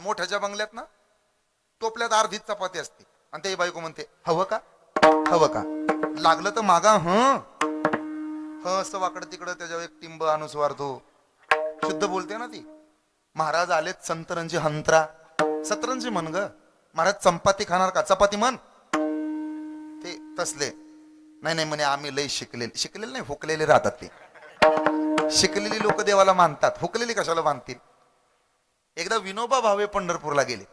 मोठ्याच्या बंगल्यात ना टोपल्यात अर्धीच चपाती असते आणि ते बायको म्हणते हवं का, हवं का, लागलं तर मागा. असं वाकडं तिकडं त्याच्यावर एक टिंब अनुस्वार तो शुद्ध बोलते ना ती. महाराज आलेत संतरंजी हंत्रा, सतरंजी म्हण ग महाराज, चंपाती खाणार का, चपाती म्हण. ते तसले नाही नाही म्हणे, आम्ही लय शिकलेले. शिकलेले नाही, हुकलेले राहतात ते. शिकलेली लोक देवाला मानतात, हुकलेली कशाला मानतील. एकदा विनोबा भावे पंढरपूरला गेले,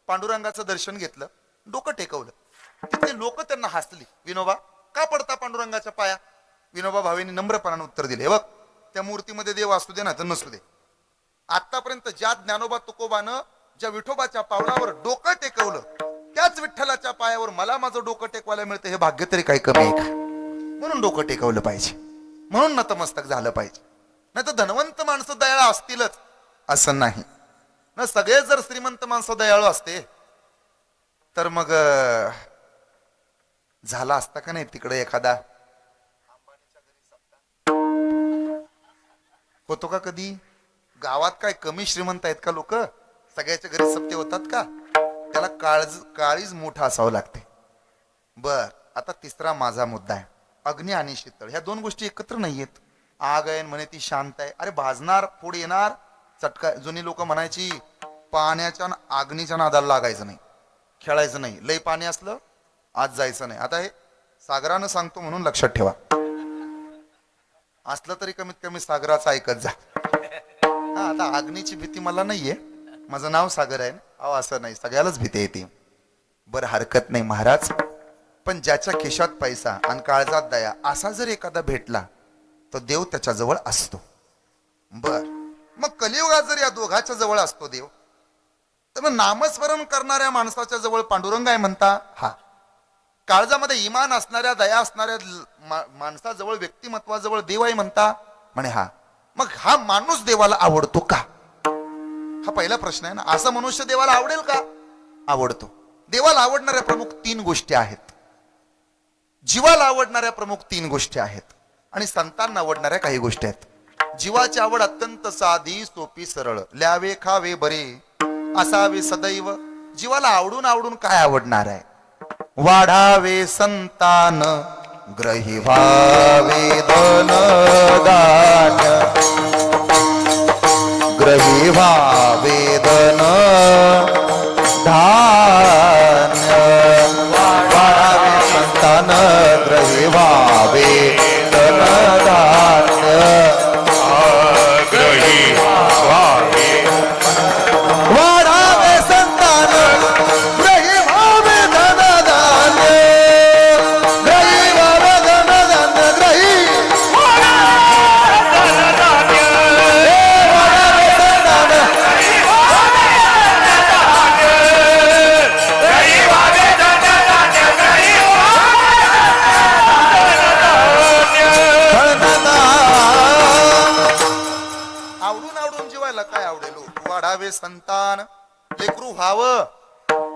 पांडुरंगाचं दर्शन घेतलं, डोकं टेकवलं. तिथले लोक त्यांना हसली. विनोबा का पडता पांडुरंगाच्या पाया? विनोबा भावेनी नम्रपणाने उत्तर दिले, बघ त्या मूर्तीमध्ये देव असू दे ना तर नसू दे, आतापर्यंत ज्या ज्ञानोबा तुकोबानं ज्या विठोबाच्या पावलावर डोकं टेकवलं, त्याच विठ्ठलाच्या पायावर मला माझं डोकं टेकवायला मिळतं, हे भाग्य तरी काही कमी आहे का? म्हणून डोकं टेकवलं पाहिजे, म्हणून नतमस्तक झालं पाहिजे. नाही तर धनवंत माणसं दयाळू असतीलच असं नाही ना. सगळे जर श्रीमंत माणसं दयाळू असते तर मग झाला असता का नाही तिकडे एखादा होतो का कधी? गावात काय कमी श्रीमंत आहेत का लोक? सगळ्याच्या घरी सप्ते होतात का? त्याला काळीज मोठा असावं लागते. बर, आता तिसरा माझा मुद्दा आहे, अग्नी आणि शीतळ. ह्या दोन गोष्टी एकत्र नाहीयेत. आग आहे म्हणे ती शांत आहे, अरे भाजणार, पुढे येणार, चटका. जुनी लोक म्हणायची पाण्याच्या अग्नीच्या नादाला लागायचं नाही, खेळायचं नाही, लय पाणी असलं आज जायचं नाही. आता हे सागरानं सांगतो म्हणून लक्षात ठेवा, असलं तरी कमीत कमी सागराचं ऐकत जा. हा, आता अग्नीची भीती मला नाहीये, माझं नाव सागर आहे. अहो असं नाही, सगळ्यालाच भीती येते. बरं हरकत नाही महाराज, पण ज्याच्या खिशात पैसा आणि काळजात दया असा जर एखादा भेटला तर देव त्याच्या जवळ असतो. बर, मग कलियुगात जर या दोघाच्या जवळ असतो देव, तर मग नामस्मरण करणाऱ्या माणसाच्या जवळ पांडुरंग आहे म्हणता. हा, काळजामध्ये इमान असणाऱ्या, दया असणाऱ्या माणसाजवळ, व्यक्तिमत्वाजवळ देव आहे म्हणता. म्हणे हा, मग हा माणूस देवाला आवडतो का? हा पहिला प्रश्न आहे ना. असा मनुष्य देवाला आवडेल का? आवडतो. देवाला आवडणाऱ्या प्रमुख तीन गोष्टी आहेत, जीवाला आवडणाऱ्या प्रमुख तीन गोष्टी आहेत, आणि संतांना आवडणाऱ्या काही गोष्टी आहेत. जीवाची आवड अत्यंत साधी, सोपी, सरळ. ल्यावे खावे बरे, असावे सदैव. जीवाला आवडून आवडून काय आवडणार आहे? वाढावे संतान, ग्रही व्हावे धन धान्य, ग्रही व्हावे धन धान्य. वाढावे संतान, ग्रही व्हावे धन धान्य, ग्रही व्हावे. वाढावे संतान, ग्रही व्हावे धन धान्य, ग्रही व्हावे धन धान्य, ग्रही वाढावे संतान, लेकरू व्हावं,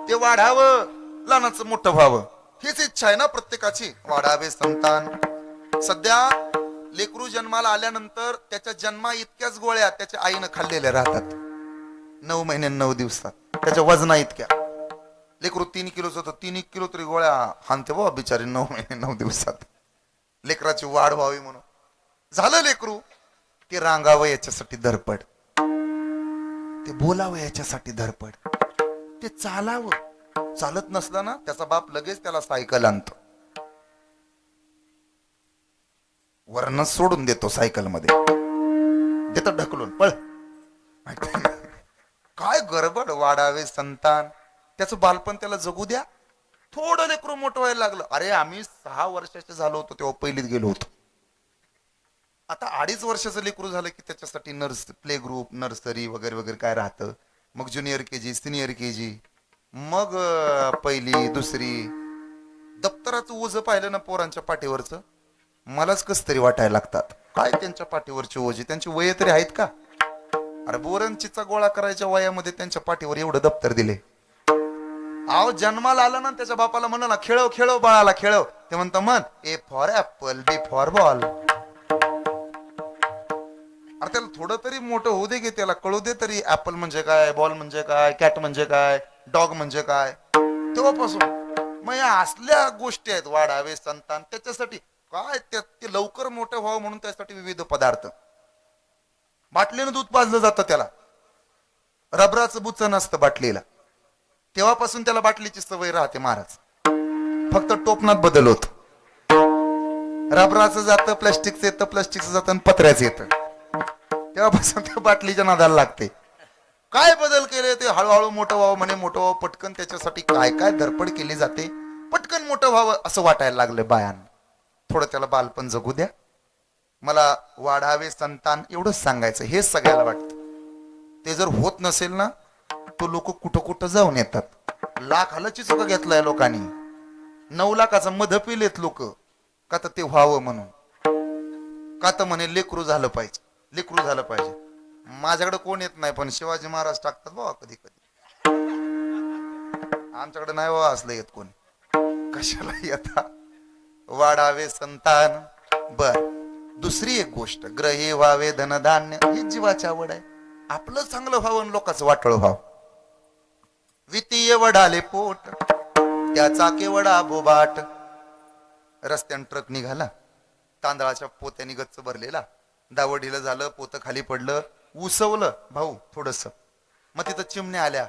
ते वाढावं, लहानाचं मोठं व्हावं, हीच इच्छा आहे ना प्रत्येकाची. वाढावे संतान. सध्या लेकरू जन्माला आल्यानंतर त्याच्या जन्मा इतक्याच गोळ्या त्याच्या आईनं खाल्लेल्या राहतात, 9 महिने 9 दिवसात, त्याच्या वजना इतक्या. लेकरू 3 किलोच होतं, 3 किलो तरी गोळ्या हानते बा बिचारी 9 महिने 9 दिवसात, लेकराची वाढ व्हावी म्हणून. झालं लेकरू, ते रांगावं याच्यासाठी धडपड, ते बोलावं याच्यासाठी धडपड, ते चालावं. चालत नसला ना त्याचा बाप लगेच त्याला सायकल आणतो, वरनं सोडून देतो सायकल मध्ये, देतो ढकलून, पळ. काय गडबड. वाढावे संतान, त्याचं बालपण त्याला जगू द्या. थोडं लेकरू मोठं व्हायला लागलं. अरे आम्ही 6 वर्षाचे झालो होतो तेव्हा पहिलीत गेलो होतो. आता 2.5 वर्षाचं लेकरू झालं की त्याच्यासाठी प्ले ग्रुप, नर्सरी वगैरे वगैरे काय राहतं, मग ज्युनियर केजी, सिनियर केजी, मग पहिली, दुसरी. दप्तराचं ओझं पाहिलं ना पोरांच्या पाठीवरचं, मलाच कस तरी वाटायला लागतात. काय त्यांच्या पाठीवरची ओझी, त्यांची वय तरी आहेत का? अरे बोरंचीचा गोळा करायच्या वयामध्ये त्यांच्या पाठीवर एवढं दप्तर दिले. आव जन्माला आलं ना त्याच्या बापाला म्हणलं ना खेळव खेळव बाळाला खेळव, ते म्हणतं मन A for apple, B for ball. अरे त्याला थोडं तरी मोठं होऊ दे की, त्याला कळू दे तरी ऍपल म्हणजे काय, बॉल म्हणजे काय, कॅट म्हणजे काय, डॉग म्हणजे काय. तेव्हापासून मग या असल्या गोष्टी आहेत, वाढावे संतान, त्याच्यासाठी काय ते लवकर मोठं व्हावं म्हणून त्यासाठी विविध पदार्थ. बाटलीनं दूध पाजलं जातं त्याला, रबराचं बुचं नसतं बाटलीला. तेव्हापासून त्याला बाटलीची सवय राहते महाराज. फक्त टोपणात बदल होत. रबराचं जातं, प्लास्टिकचं येतं, प्लास्टिकचं जातं आणि पत्र्याचं येतं. तेव्हापासून त्या बाटलीच्या नादाला लागते. काय बदल केले ते, हळूहळू मोठं व्हावं म्हणे, मोठं व्हावं पटकन, त्याच्यासाठी काय काय धडपड केली जाते, पटकन मोठं व्हावं असं वाटायला लागलं बायान. थोडं त्याला बालपण जगू द्या. मला वाढावे संतान एवढंच सांगायचं, हेच सगळ्याला वाटतं. ते जर होत नसेल ना, तो लोक कुठं कुठं जाऊन येतात. लाख हालाची चुका घेतलाय लोकांनी, 9 लाखाचं मध पिलेत लोक, का तर ते व्हावं म्हणून, का तर म्हणे लेकरू झालं पाहिजे, लेकरू झालं पाहिजे. माझ्याकडे कोण येत नाही, पण शिवाजी महाराज टाकतात बाबा कधी कधी. आमच्याकडे नाही बाबा असलं येत कोणी. कशाला येता वाढावे संतान. बर, दुसरी एक गोष्ट, ग्रही व्हावे धनधान्य, ही जीवाची आवड आहे. आपलं चांगलं व्हावं, लोकांचं वाटळ व्हावं. वित्तीय वडाले पोट, त्याचा केवडा बोबाट. रस्त्यान ट्रक निघाला, तांदळाच्या पोत्याने गच्च भरलेला, दावडीला झालं, पोतं खाली पडलं, उसवलं भाऊ थोडस, मग तिथं चिमण्या आल्या,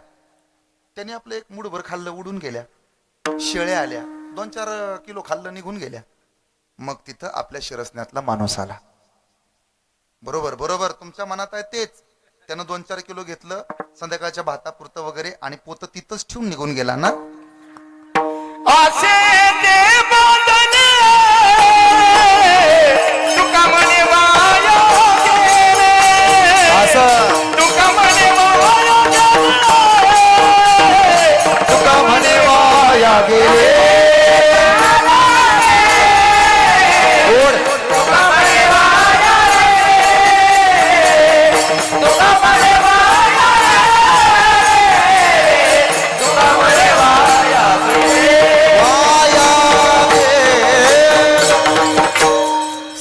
त्याने आपलं एक मुठभर खाल्लं, उडून गेल्या. शेळ्या आल्या, 2-4 किलो खाल्लं, निघून गेल्या. मग तिथं आपल्या शिरसण्यातला माणूस आला. बरोबर बरोबर, तुमच्या मनात आहे तेच. त्यानं 2-4 किलो घेतलं, संध्याकाळच्या भातापुरतं वगैरे, आणि पोतं तिथंच ठेवून निघून गेला ना.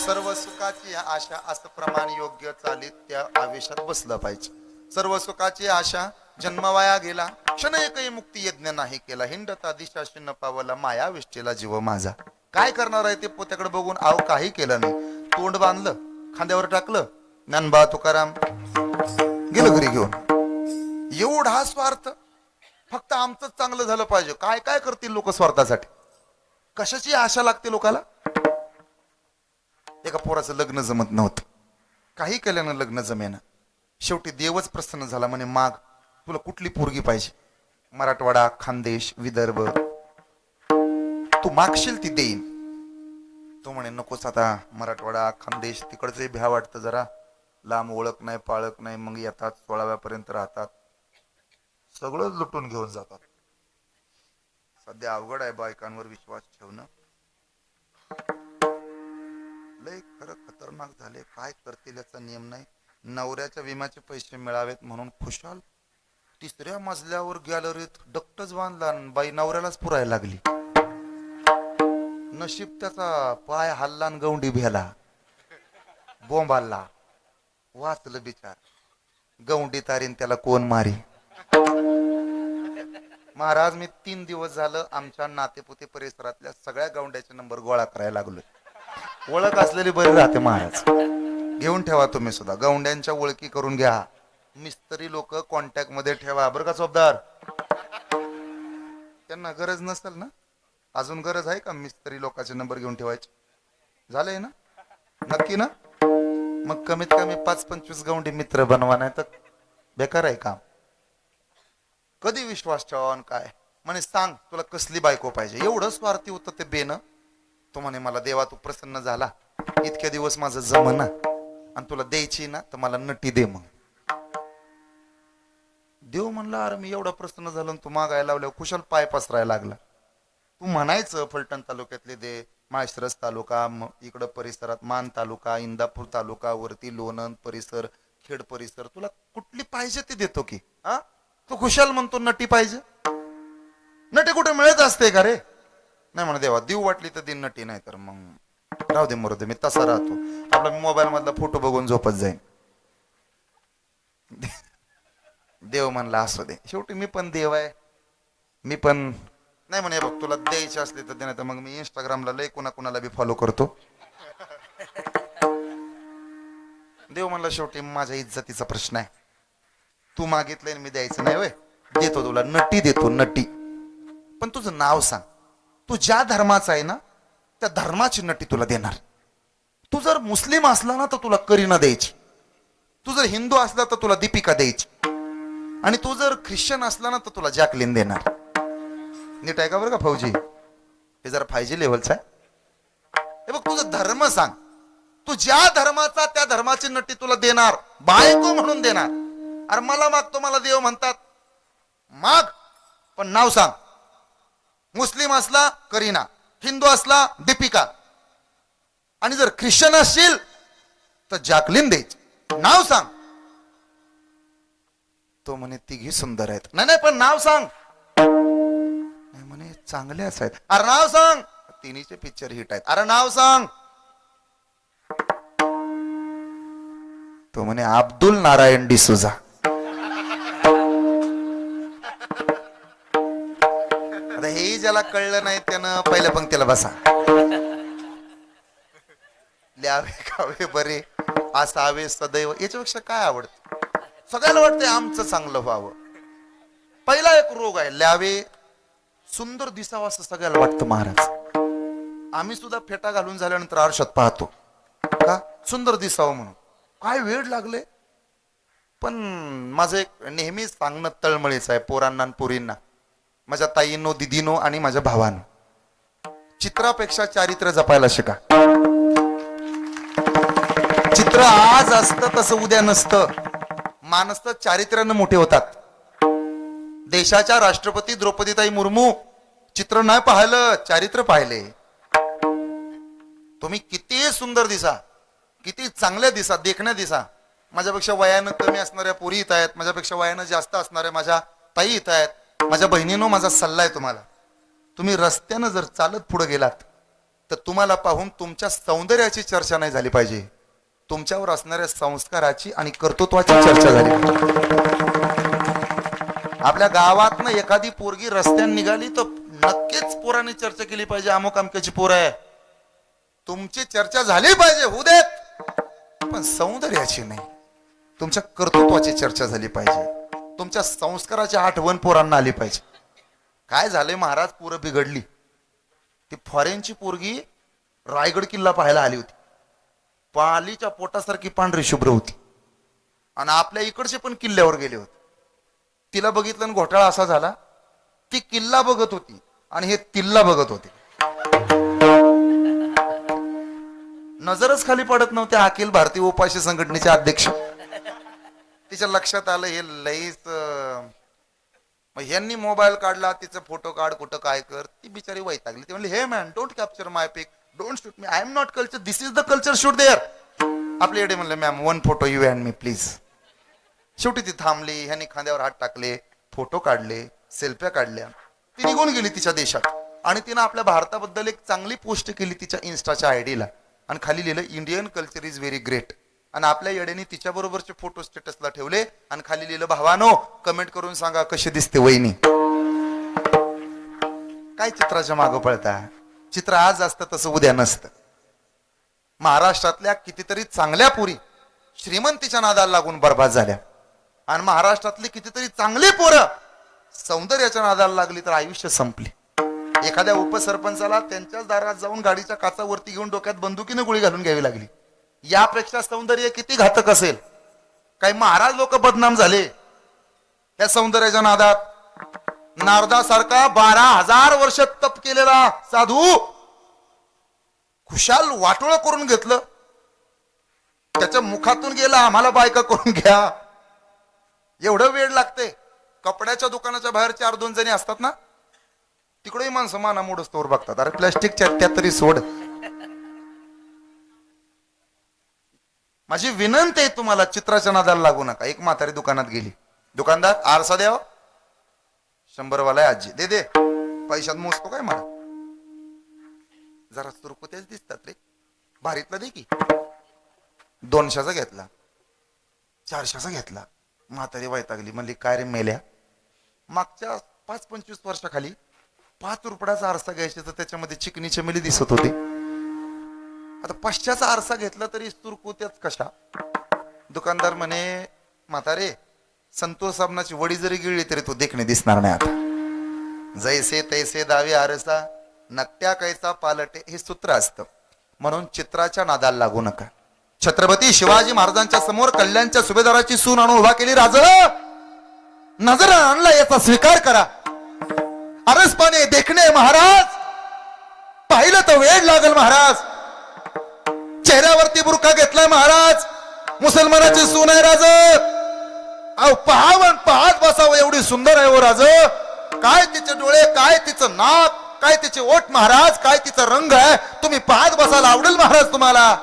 सर्व सुखाची आशा असं प्रमाण योग्य चालीत त्या आवेशात बसलं पाहिजे. सर्व सुखाची आशा जन्मवाया गेला, क्षण एकही मुक्ती यज्ञ नाही केला, हिंडता दिशाशी न पावला माया विष्टीला जीव माझा. काय करणार आहे ते पोत्याकडे बघून आव काही केलं नाही, तोंड बांधलं, खांद्यावर टाकलं, ज्ञानबा तुकाराम गेलं घरी घेऊन. एवढा स्वार्थ, फक्त आमचंच चांगलं झालं पाहिजे. काय काय करतील लोक स्वार्थासाठी, कशाची आशा लागते लोकाला. एका पोराचं लग्न जमत नव्हतं, काही केल्यानं लग्न जमेना. शेवटी देवच प्रसन्न झाला, म्हणे माग तुला कुठली पोरगी पाहिजे, मराठवाडा, खानदेश, विदर्भ, तू मागशील ती देईन. तो म्हणे नकोच आता, मराठवाडा खानदेश तिकडचे भ्या वाटतं, जरा लांब, ओळख नाही पाळख नाही, मग येतात 16व्यापर्यंत राहतात, सगळं लुटून घेऊन जातात. सध्या अवघड आहे बायकांवर विश्वास ठेवणं, लय खरं खतरनाक झाले. काय करतील याचा नियम नाही. नवऱ्याच्या विम्याचे पैसे मिळावेत म्हणून खुशाल 3ऱ्या मजल्यावर गॅलरीत डक्टच बांधला, बाई नवऱ्यालाच पुरायला लागली. नशीब त्याचा पाय हल्ला, गवंडी भेला, बोंब हल्ला, वाचलं बिचार. गवंडी तारीन त्याला कोण मारी. महाराज मी 3 दिवस झालं आमच्या नातेपुते परिसरातल्या सगळ्या गवंड्याचे नंबर गोळा करायला लागलोय. ओळख असलेली बरी राहते महाराज, घेऊन ठेवा तुम्ही सुद्धा, गवंड्यांच्या ओळखी करून घ्या. मिस्त्री लोक कॉन्टॅक्ट मध्ये ठेवा बरं का चोपदार. त्यांना गरज नसेल ना, अजून गरज आहे का मिस्त्री लोकांचे नंबर घेऊन ठेवायचे? झालंय ना, नक्की ना. मग कमीत कमी 5-25 गवंडी मित्र बनवा, नाही तर बेकार आहे काम. कधी विश्वास ठेवा काय. म्हणे सांग तुला कसली बायको पाहिजे. एवढं स्वार्थी होतं ते बेन. तो म्हणे मला देवा तू प्रसन्न झाला, इतक्या दिवस माझं जमना, आणि तुला द्यायची ना तर मला नटी दे. मग देव म्हणला अरे मी एवढा प्रसन्न झालो, तू मागायला लावल्यावर कुशल पाय पसरायला लागला. तू म्हणायचं फलटण तालुक्यातले दे, माळशिरस तालुका, इकडं परिसरात मान तालुका, इंदापूर तालुका, वरती लोणंद परिसर, खेड परिसर, तुला कुठली पाहिजे ते देतो की. हा तू खुशाल म्हणतो नटी पाहिजे. नटी कुठे मिळत असते का रे. नाही म्हणा देवा देऊ वाटली तर दिन नटी, नाही तर मग राहू दे मरू दे, मी तसा राहतो आपला. मी मोबाईल मधला फोटो बघून झोपत जाईन. देव म्हणला असू दे, शेवटी मी पण देव आहे. मी पण नाही म्हणे, बघ तुला द्यायचे असले तर दे, नाही तर मग मी इंस्टाग्रामला लय कुणाला बी फॉलो करतो. देव म्हणला शेवटी माझ्या इज्जतीचा प्रश्न आहे, तू मागितलंय मी द्यायचं नाही, वय देतो तुला, नटी देतो नटी. पण तुझं नाव सांग, तू ज्या धर्माचा आहे ना त्या धर्माची नटी तुला देणार. तू जर मुस्लिम असला ना तर तुला करीना द्यायची, तू जर हिंदू असला तर तुला दीपिका द्यायची, आणि तू जर ख्रिश्चन असला ना तर तुला जॅकलिन देणार. नीट आहे का बरं का फौजी, हे जरा 5G लेवलचा आहे. हे बघ तुझा धर्म सांग, तू ज्या धर्माचा त्या धर्माची नटी तुला देणार, बायको म्हणून देणार. अरे मला मागतो मला देव म्हणतात, माग पण नाव सांग. मुस्लिम असला करीना, हिंदू असला दीपिका, आणि जर ख्रिश्चन असशील तर जॅकलिन द्यायची. नाव सांग. तो म्हणे तिघी सुंदर आहेत. नाही पण नाव सांग. नाही म्हणे चांगल्याच आहेत. अरे नाव सांग. तिन्हीचे पिक्चर हिट आहेत. अरे नाव सांग. तो म्हणे अब्दुल नारायण डिसूजा. आता हे ज्याला कळलं नाही त्यानं पहिल्या पंक्तीला बसा. ल्यावे खावे बरे असावे सदैव, याच्यापेक्षा काय आवडतं? सगळ्याला वाटतंय आमचं चांगलं व्हावं. पहिला एक रोग आहे, ल्यावे सुंदर दिसावं असं सगळ्याला वाटतं. महाराज आम्ही सुद्धा फेटा घालून झाल्यानंतर आरशात पाहतो का सुंदर दिसावं म्हणून. काय वेळ लागले. पण माझं एक नेहमी सांगणं तळमळीच आहे पोरांना आणि पोरींना, माझ्या ताईंनो दिदीनो आणि माझ्या भावानो, चित्रापेक्षा चारित्र्य जपायला शिका. चित्र आज असतं तसं उद्या नसतं. माणसं चारित्र्यानं मोठे होतात. देशाच्या राष्ट्रपती द्रौपदीताई मुर्मू चित्र नाही पाहिलं, चारित्र्य पाहिले. तुम्ही किती सुंदर दिसा, किती चांगल्या दिसा, देखण्या दिसा. माझ्यापेक्षा वयानं कमी असणाऱ्या पोरी इथं आहेत, माझ्यापेक्षा वयानं जास्त असणाऱ्या माझ्या ताई इथं आहेत. माझ्या बहिणीनो माझा सल्ला आहे तुम्हाला, तुम्ही रस्त्यानं जर चालत पुढे गेलात तर तुम्हाला पाहून तुमच्या सौंदर्याची चर्चा नाही झाली पाहिजे, तुमच्यावर असणाऱ्या संस्काराची आणि कर्तृत्वाची चर्चा झाली पाहिजे. आपल्या गावातनं एखादी पोरगी रस्त्याने निघाली तर नक्कीच पोरांनी चर्चा केली पाहिजे, अमुक अमक्याची पोर आहे. तुमची चर्चा झाली पाहिजे, होऊ देत, पण सौंदर्याची नाही, तुमच्या कर्तृत्वाची चर्चा झाली पाहिजे, तुमच्या संस्काराची आठवण पोरांना आली पाहिजे. काय झालंय महाराज, पोरं बिघडली. ती फॉरेनची पोरगी रायगड किल्ला पाहायला आली होती. पालीच्या पोटासारखी पांढरी शुभ्र होती, आणि आपल्या इकडचे पण किल्ल्यावर गेले होते. तिला बघितलं आणि घोटाळा असा झाला, ती किल्ला बघत होती आणि हे तिल्ला बघत होते. नजरच खाली पडत नव्हते. अखिल भारतीय उपाशी संघटनेचे अध्यक्ष. तिच्या लक्षात आलं हे लईच. यांनी मोबाईल काढला, तिचा फोटो काढ, कुठं काय कर. ती बिचारी वैतागली. ती म्हणली hey man don't capture my pic, don't shoot me, I am not culture, this is the culture, shoot there. आपले एडे म्हणले ma'am one photo you and me please. शेवटी ती थांबली, ह्यांनी खांद्यावर हात टाकले, फोटो काढले, सेल्फ्या काढल्या. ती निघून गेली तिच्या देशात, आणि तिनं आपल्या भारताबद्दल एक चांगली पोस्ट केली तिच्या इन्स्टाच्या आयडीला, आणि खाली लिहिलं Indian culture is very great. आणि आपल्या येड्याने तिच्या बरोबरचे फोटो स्टेटसला ठेवले, आणि खाली लिहिलं भावानो कमेंट करून सांगा कशी दिसते वहिनी. काय चित्राच्या मागं पळता. चित्र आज असतं तसं उद्या नसतं. महाराष्ट्रातल्या कितीतरी चांगल्या पोरी श्रीमंतीच्या नादाला लागून बर्बाद झाल्या, आणि महाराष्ट्रातली कितीतरी चांगली पोरं सौंदर्याच्या नादाला लागली तर आयुष्य संपले. एखाद्या उपसरपंचाला त्यांच्याच दारात जाऊन गाडीच्या काचावरती घेऊन डोक्यात बंदुकीने गोळी घालून घ्यावी लागली. यापेक्षा सौंदर्य किती घातक असेल. काही महाराज लोक बदनाम झाले त्या सौंदर्याच्या नादात. नारदासारखा 12,000 वर्ष तप केलेला साधू खुशाल वाटोळ करून घेतलं. त्याच्या मुखातून गेला आम्हाला बायका करून घ्या. एवढं वेळ लागते. कपड्याच्या दुकानाच्या बाहेर 4-2 जणी असतात ना, तिकडेही माणसं माना मोड स्टोर बघतात. अरे प्लॅस्टिकच्या त्या तरी सोड. माझी विनंती आहे तुम्हाला, चित्राच्या नादाला लागू नका. एक म्हातारी दुकानात गेली. दुकानदार आरसा द्यावा. 100 वाला आहे आजी. दे दे. पैशात मोजतो काय मला. जरा सुरकुत्याच दिसतात रे. भारीतला दे की. 200चा घेतला, 400चा घेतला, म्हातारी वैतागली, म्हणली काय रे मेल्या, मागच्या 5-25 वर्षाखाली 5 रुपयाचा आरसा घ्यायचा तर त्याच्यामध्ये चिकनी चमेली दिसत होती. आता 500चा आरसा घेतला तरी तुरकुत्याच कशा. दुकानदार म्हणे म्हातारे संतोष साबणाची वडी जरी गिळली तरी तो देखणे दिसणार नाही. आता जैसे तैसे दावे आरसा नकट्या कैसा पालटे हे सूत्र असतं. म्हणून चित्राच्या नादाला लागू नका. छत्रपती शिवाजी महाराजांच्या समोर कल्याणच्या सुभेदाराची सून आणून उभा केली. राज नजर आणला याचा स्वीकार करा. आरसपणे देखणे महाराज, पाहिलं तर वेळ लागल महाराज. चेहऱ्यावरती बुरका घेतलाय महाराज, मुसलमानाची सून आहे राज. अहो पहावं पाहत बसावं एवढी सुंदर आहे हो राज. काय तिचे डोळे, काय तिचं नाक, काय तिचे ओठ महाराज, काय तिचा रंग आहे. तुम्ही पाहत बसायला आवडेल महाराज तुम्हाला.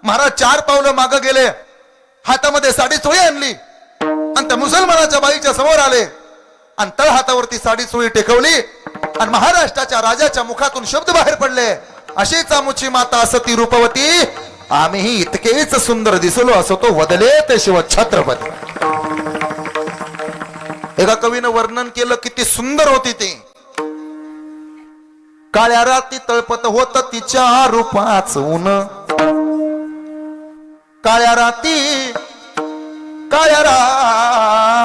महाराज 4 पावलं मागे गेले, हातामध्ये साडी चोळी आणली आणि त्या मुसलमानाच्या बाईच्या समोर आले आणि तळ हातावरती साडी चोळी टेकवली आणि महाराष्ट्राच्या राजाच्या मुखातून शब्द बाहेर पडले, अशीच आमुची माता असती रूपवती, आम्हीही इतकेच सुंदर दिसलो असो तो वदले ते शिव छत्रपती. एका कवीनं वर्णन केलं किती सुंदर होती ती. काळ्या राती तळपत होत तिच्या रूपाच ऊन. काळ्या राती, काळ्या राती,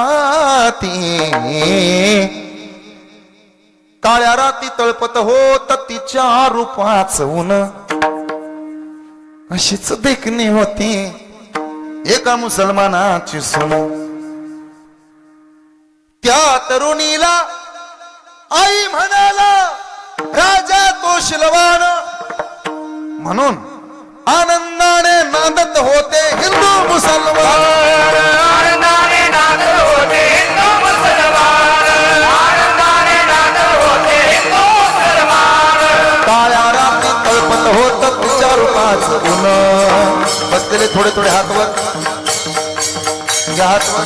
काळ्या राती तळपत होत तिच्या रूपाच ऊन. अशीच देखणी होती एका मुसलमानाची सून. त्या तरुणीला आई म्हणाला राजा तो शिलवान. म्हणून आनंदाने नांदत होते हिंदू मुसलमान. आनंदाने नांदत होते हिंदू मुसलमान. आनंदाने नांदत होते हिंदू मुसलमान. काळ्या राती तळपत होत तिच्या रूपाचं ऊन. बसलेले थोडे थोडे हातवर घ्या, हातवर.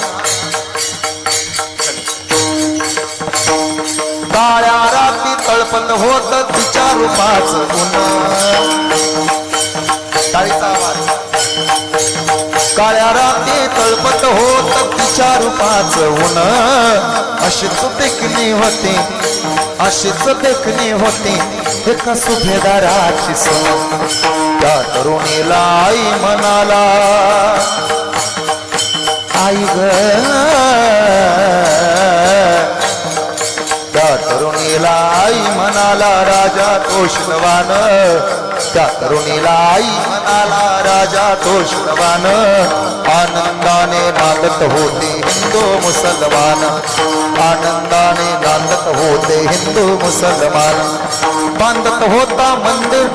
काळ्या राती तळपत होत तिच्या रूपाचं ऊन. टाळीचा आवाज. काळ्या राती तळपत होत तिच्या रूपाचं ऊन. अशीच देखणी होती, अशीच देखणी होती एका सुभेदाराची सून. त्या तरुणीला आई म्हणाला, आई ग. त्या तरुणीला आई म्हणाला राजा तो शिलवान. त्या तरुणीला आई म्हणाला राजा तो शिलवान. आनंदाने नांदत होते हिंदू मुसलमान. आनंदाने नांदत होते हिंदू मुसलमान. बांधत होता मंदिर,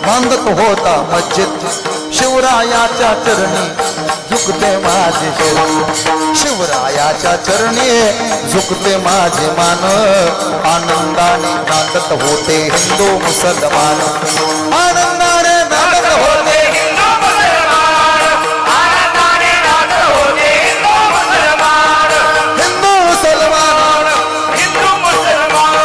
बांधत होता मस्जिद. शिवरायाच्या चरणी झुकते माझे शिर. शिवरायाच्या चरणी झुकते माझे मान. आनंदाने नांदत होते हिंदू मुसलमान. आनंदाने नांदत होते हिंदू मुसलमान. आनंदाने नांदत होते हिंदू मुसलमान. हिंदू मुसलमान, हिंदू मुसलमान.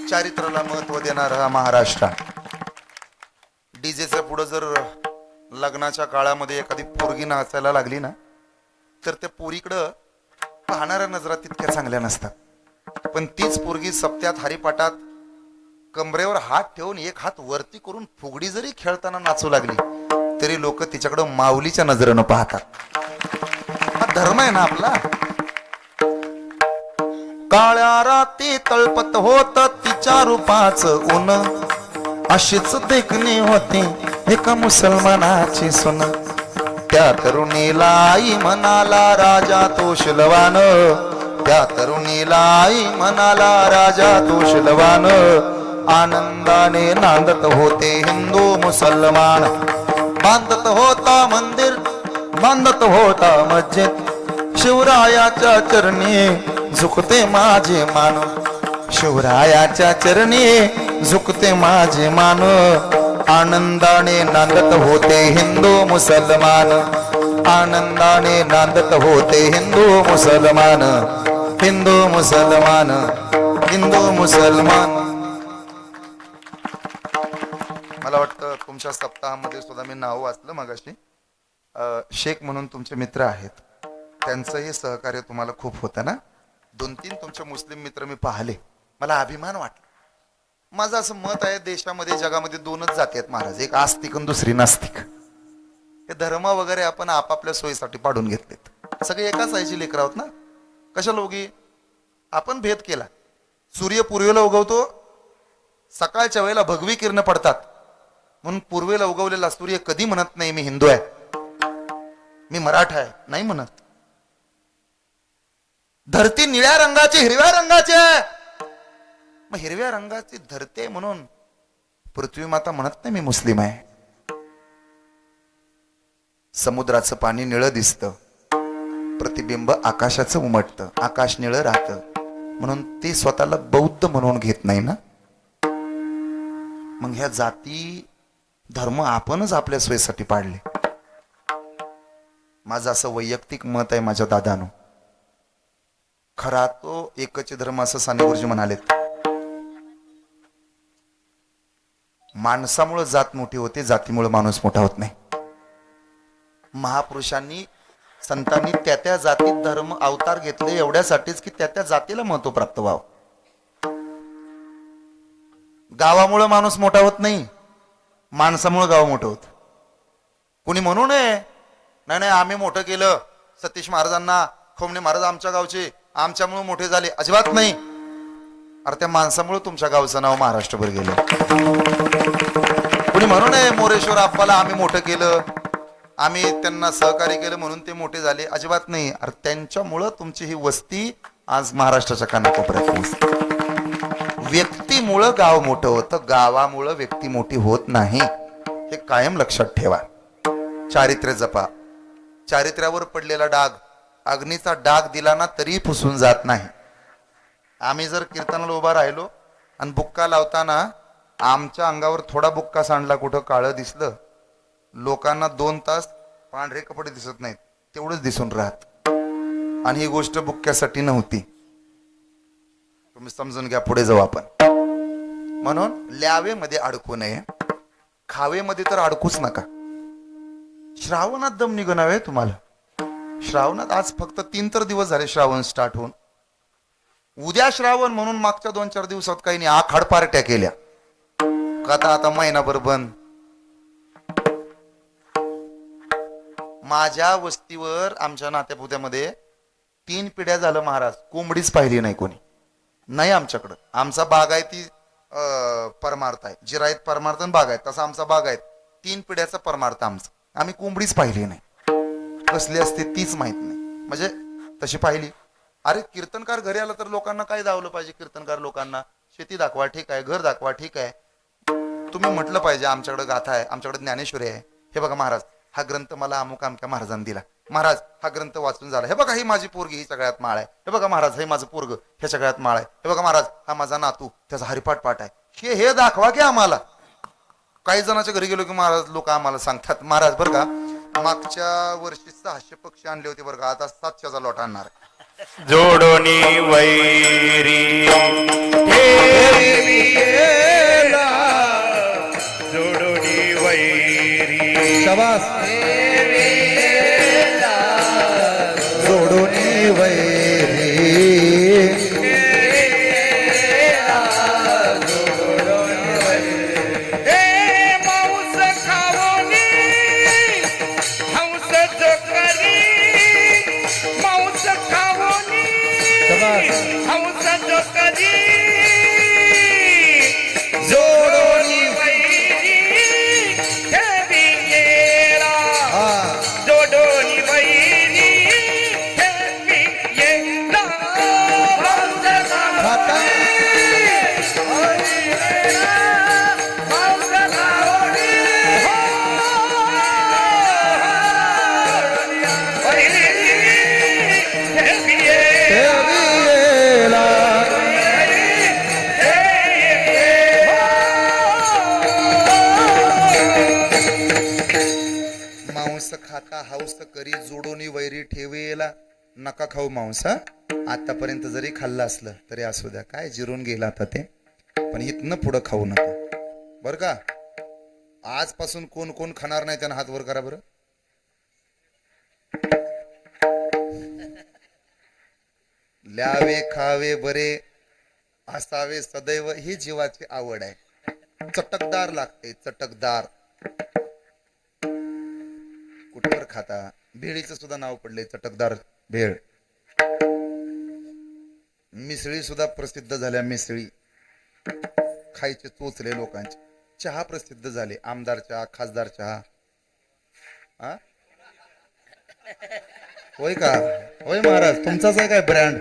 चारित्र्याला महत्व देणारा महाराष्ट्र. डीजेच्या पुढे जर लग्नाच्या काळामध्ये एखादी पोरगी नाचायला लागली ना तर त्या पोरीकडं पाहणाऱ्या नजरा तितक्या चांगल्या नसतात. पण तीच पोरगी सप्त्यात हरिपाठात कमरेवर हात ठेवून एक हात वरती करून फुगडी जरी खेळताना नाचू लागली तरी लोक तिच्याकडं माऊलीच्या नजरेनं पाहतात. हा धर्म आहे ना आपला. काळ्या राती तळपत होत तिच्या रूपाचं ऊन. अशीच देखणी होती एका मुसलमानाची सून. त्या तरुणीला आई म्हणाला राजा तो शिलवान. त्या तरुणीला आई म्हणाला राजा तो शिलवान. आनंदाने नांदत होते हिंदू मुसलमान. बांधत होता मंदिर, बांधत होता मस्जिद. शिवरायाच्या चरणी झुकते माझे मान. शिवरायाच्या चरणी झुकते माझे मान. आनंदाने नांदत होते हिंदू मुसलमान. आनंदाने नांदत होते हिंदू मुसलमान. हिंदू मुसलमान, हिंदू मुसलमान. मला वाटतं तुमच्या सप्ताहामध्ये सुद्धा मी नाव वाचलं मगाशी. शेख म्हणून तुमचे मित्र आहेत, त्यांचंही सहकार्य तुम्हाला खूप होतं ना. 2-3 तुमचे मुस्लिम मित्र मी पाहिले, मला अभिमान वाटला. माझं असं मत आहे, देशामध्ये जगामध्ये 2च जाती आहेत महाराज, एक आस्तिक आणि दुसरी नास्तिक. हे धर्म वगैरे आपण आपापल्या सोयीसाठी पाडून घेतलेत. सगळे एकाच आईची लेकर आहोत ना. कशाला उगी आपण भेद केला. सूर्य पूर्वेला उगवतो, सकाळच्या वेळेला भगवी किरण पडतात, म्हणून पूर्वेला उगवलेला सूर्य कधी म्हणत नाही मी हिंदू आहे, मी मराठा आहे, नाही म्हणत. धरती निळ्या रंगाची हिरव्या रंगाची आहे, मग हिरव्या रंगाची धरती म्हणून पृथ्वी माता म्हणत नाही मी मुस्लिम आहे. समुद्राचं पाणी निळं दिसतं, प्रतिबिंब आकाशाचं उमटतं, आकाश निळं राहतं, म्हणून ते स्वतःला बौद्ध म्हणून घेत नाही ना. मग ह्या जाती धर्म आपणच आपल्या सोयीसाठी पाडले. माझं असं वैयक्तिक मत आहे माझ्या दादानो, खरा तो एकच धर्म असं साने गुरुजी म्हणालेत. माणसामुळे जात मोठी होते, जातीमुळे माणूस मोठा होत नाही. महापुरुषांनी संतांनी त्या त्या जातीत धर्म अवतार घेतले एवढ्यासाठीच की त्या त्या जातीला महत्व प्राप्त व्हावं. गावामुळे माणूस मोठा होत नाही, माणसामुळे गाव मोठं होत. कुणी म्हणू नये नाही नाही आम्ही मोठं केलं सतीश महाराजांना, खोमणे महाराज आमच्या गावचे, आमच्यामुळे मोठे झाले, अजिबात नाही. अरे त्या माणसामुळे तुमच्या गावचं नाव महाराष्ट्रभर गेलं. कुणी म्हणू नये मोरेश्वर आप्पाला आम्ही मोठं केलं, आम्ही त्यांना सहकार्य केलं म्हणून ते मोठे झाले, अजिबात नाही. अरे त्यांच्यामुळं तुमची ही वस्ती आज महाराष्ट्राच्या कानाकोपऱ्यात पोहोचली. व्यक्तीमुळं गाव मोठं होतं, गावामुळं व्यक्ती मोठी होत नाही, हे कायम लक्षात ठेवा. चारित्र्य जपा. चारित्र्यावर पडलेला डाग, अग्नीचा डाग दिला ना तरी पुसून जात नाही. आम्ही जर कीर्तनाला उभा राहिलो आणि बुक्का लावताना आमच्या अंगावर थोडा बुक्का सांडला, कुठं काळं दिसलं, लोकांना 2 तास पांढरे कपडे दिसत नाहीत, तेवढंच दिसून राहत. आणि ही गोष्ट बुक्क्यासाठी नव्हती, तुम्ही समजून घ्या. पुढे जाऊ आपण. म्हणून ल्यावेमध्ये अडकू नये, खावेमध्ये तर अडकूच नका. श्रावणात दम निघणावे तुम्हाला. श्रावणात आज फक्त 3 तर दिवस झाले श्रावण स्टार्ट होऊन. उद्या श्रावण म्हणून मागच्या 2-4 दिवसात काही नाही आखाड पार्ट्या केल्या का, आता महिनाभर बंद. माझ्या वस्तीवर आमच्या नात्यापुत्यामध्ये 3 पिढ्या झालं महाराज कोंबडीच पाहिली नाही कोणी. नाही आमच्याकडं. आमचा बागायती परमार्थ आहे, जिरायत परमार्थ बागायत, तसा आमचा बागायत 3 पिढ्याचा परमार्थ आमचा. आम्ही कोंबडीच पाहिली नाही. कसली असते तीच माहित नाही, म्हणजे तशी पाहिली. अरे कीर्तनकार घरी आला तर लोकांना काय दावलं पाहिजे? कीर्तनकार लोकांना शेती दाखवा ठीक आहे, घर दाखवा ठीक आहे, तुम्ही म्हटलं पाहिजे आमच्याकडे गाथा आहे, आमच्याकडे ज्ञानेश्वरी आहे. हे बघा महाराज हा ग्रंथ मला अमुक अमक्या महाराजांनी दिला, महाराज हा ग्रंथ वाचून झाला. हे बघा ही माझी पोरगी ही सगळ्यात माळ आहे. हे बघा महाराज हे माझं पोरग हे सगळ्यात माळ आहे. हे बघा महाराज हा माझा नातू त्याचा हरिपाठ पाठ आहे. हे दाखवा की आम्हाला. काही जणांच्या घरी गेलो की महाराज लोक आम्हाला सांगतात महाराज बरं का मागच्या वर्षी 600 पक्षी आणले होते बरं का, आता 700चा लॉट आणणार. जोडोनी वैरी जोडोनी वैरी शाबास जोडोनी वैरी खाता हाऊस करी जोडोनी वैरी ठेवेला. नका खाऊ मांस. आतापर्यंत जरी खाल्लं असलं तरी असू द्या, काय जिरून गेला आता ते, पण इथनं पुढं खाऊ नका बर का. आजपासून कोण कोण खाणार नाही त्यांना हात वर करा बरं. ल्यावे खावे बरे असावे सदैव ही जीवाची आवड आहे. चटकदार लागते, चटकदार. कुठवर खाता? भेळीचं सुद्धा नाव पडले, चटकदार भेळ. मिसळी सुद्धा प्रसिद्ध झाल्या. मिसळी खायचे चोचले लोकांचे. चहा प्रसिद्ध झाले, आमदार चहा, खासदार चहा. हा होय का? होय महाराज, तुमचाच आहे काय ब्रँड?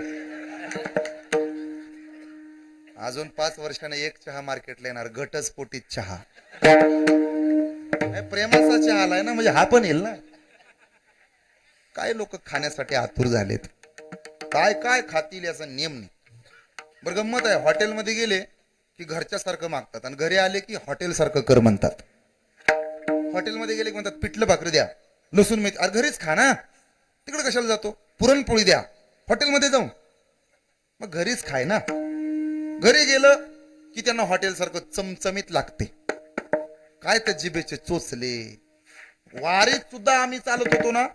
अजून 5 वर्षाने एक चहा मार्केटला येणार, घटस्फोटित चहा. प्रेमाचा चहा आलाय ना, म्हणजे हा पण येईल ना. काय लोक खाण्यासाठी आतुर झालेत. काय काय खातील याचा नियम नाही. बरं गंमत आहे, हॉटेलमध्ये गेले की घरच्या सारखं मागतात आणि घरी आले की हॉटेल सारखं कर म्हणतात. हॉटेलमध्ये गेले की म्हणतात पिठलं भाकरी द्या, लसूण मेथी. अरे घरीच खा ना, तिकडे कशाला जातो? पुरणपोळी द्या हॉटेलमध्ये जाऊन. मग घरीच खाय ना. घरी गेलं की त्यांना हॉटेल सारखं चमचमीत लागते. काय त्या जिभेचे चोचले. वारीत सुद्धा आम्ही चालत होतो ना,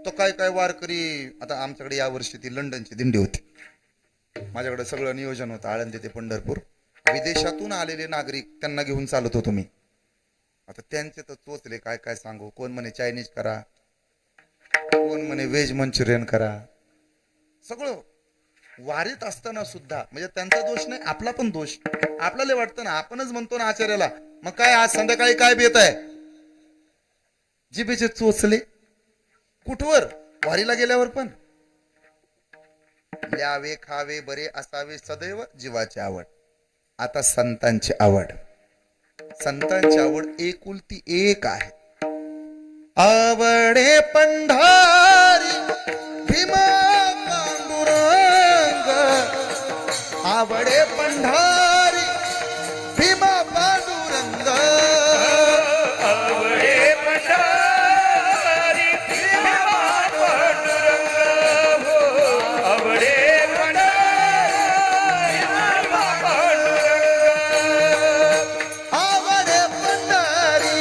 तो काय काय वारकरी. आता आमच्याकडे या वर्षी ती लंडनची दिंडी होती. माझ्याकडे सगळं नियोजन होतं, आळंदी ते पंढरपूर. विदेशातून आलेले नागरिक त्यांना घेऊन चालत होतो मी. आता त्यांचे तर चोचले काय काय सांगू. कोण म्हणे चायनीज करा, कोण म्हणे व्हेज मंचुरियन करा. सगळं वारीत असताना सुद्धा. म्हणजे त्यांचा दोष नाही, आपला पण दोष. आपल्याला वाटतं ना, आपणच म्हणतो ना आचार्याला, मग काय आज संध्याकाळी काय बेत आहे? जिभेचे चोचले. कुठवर? वारीला गेल्यावर पण. ल्यावे खावे बरे असावे सदैव जीवाची आवड. आता संतांची आवड. संतांची आवड एकुलती एक आहे. आवडे पंढारी भीमा पांडुरंग. आवडे पंढारी भीमा पांडुरंग. आवडे पंढारी भीमा पांडुरंग. आवडे पंढारी भीमा पांडुरंग. आवडे पंढारी,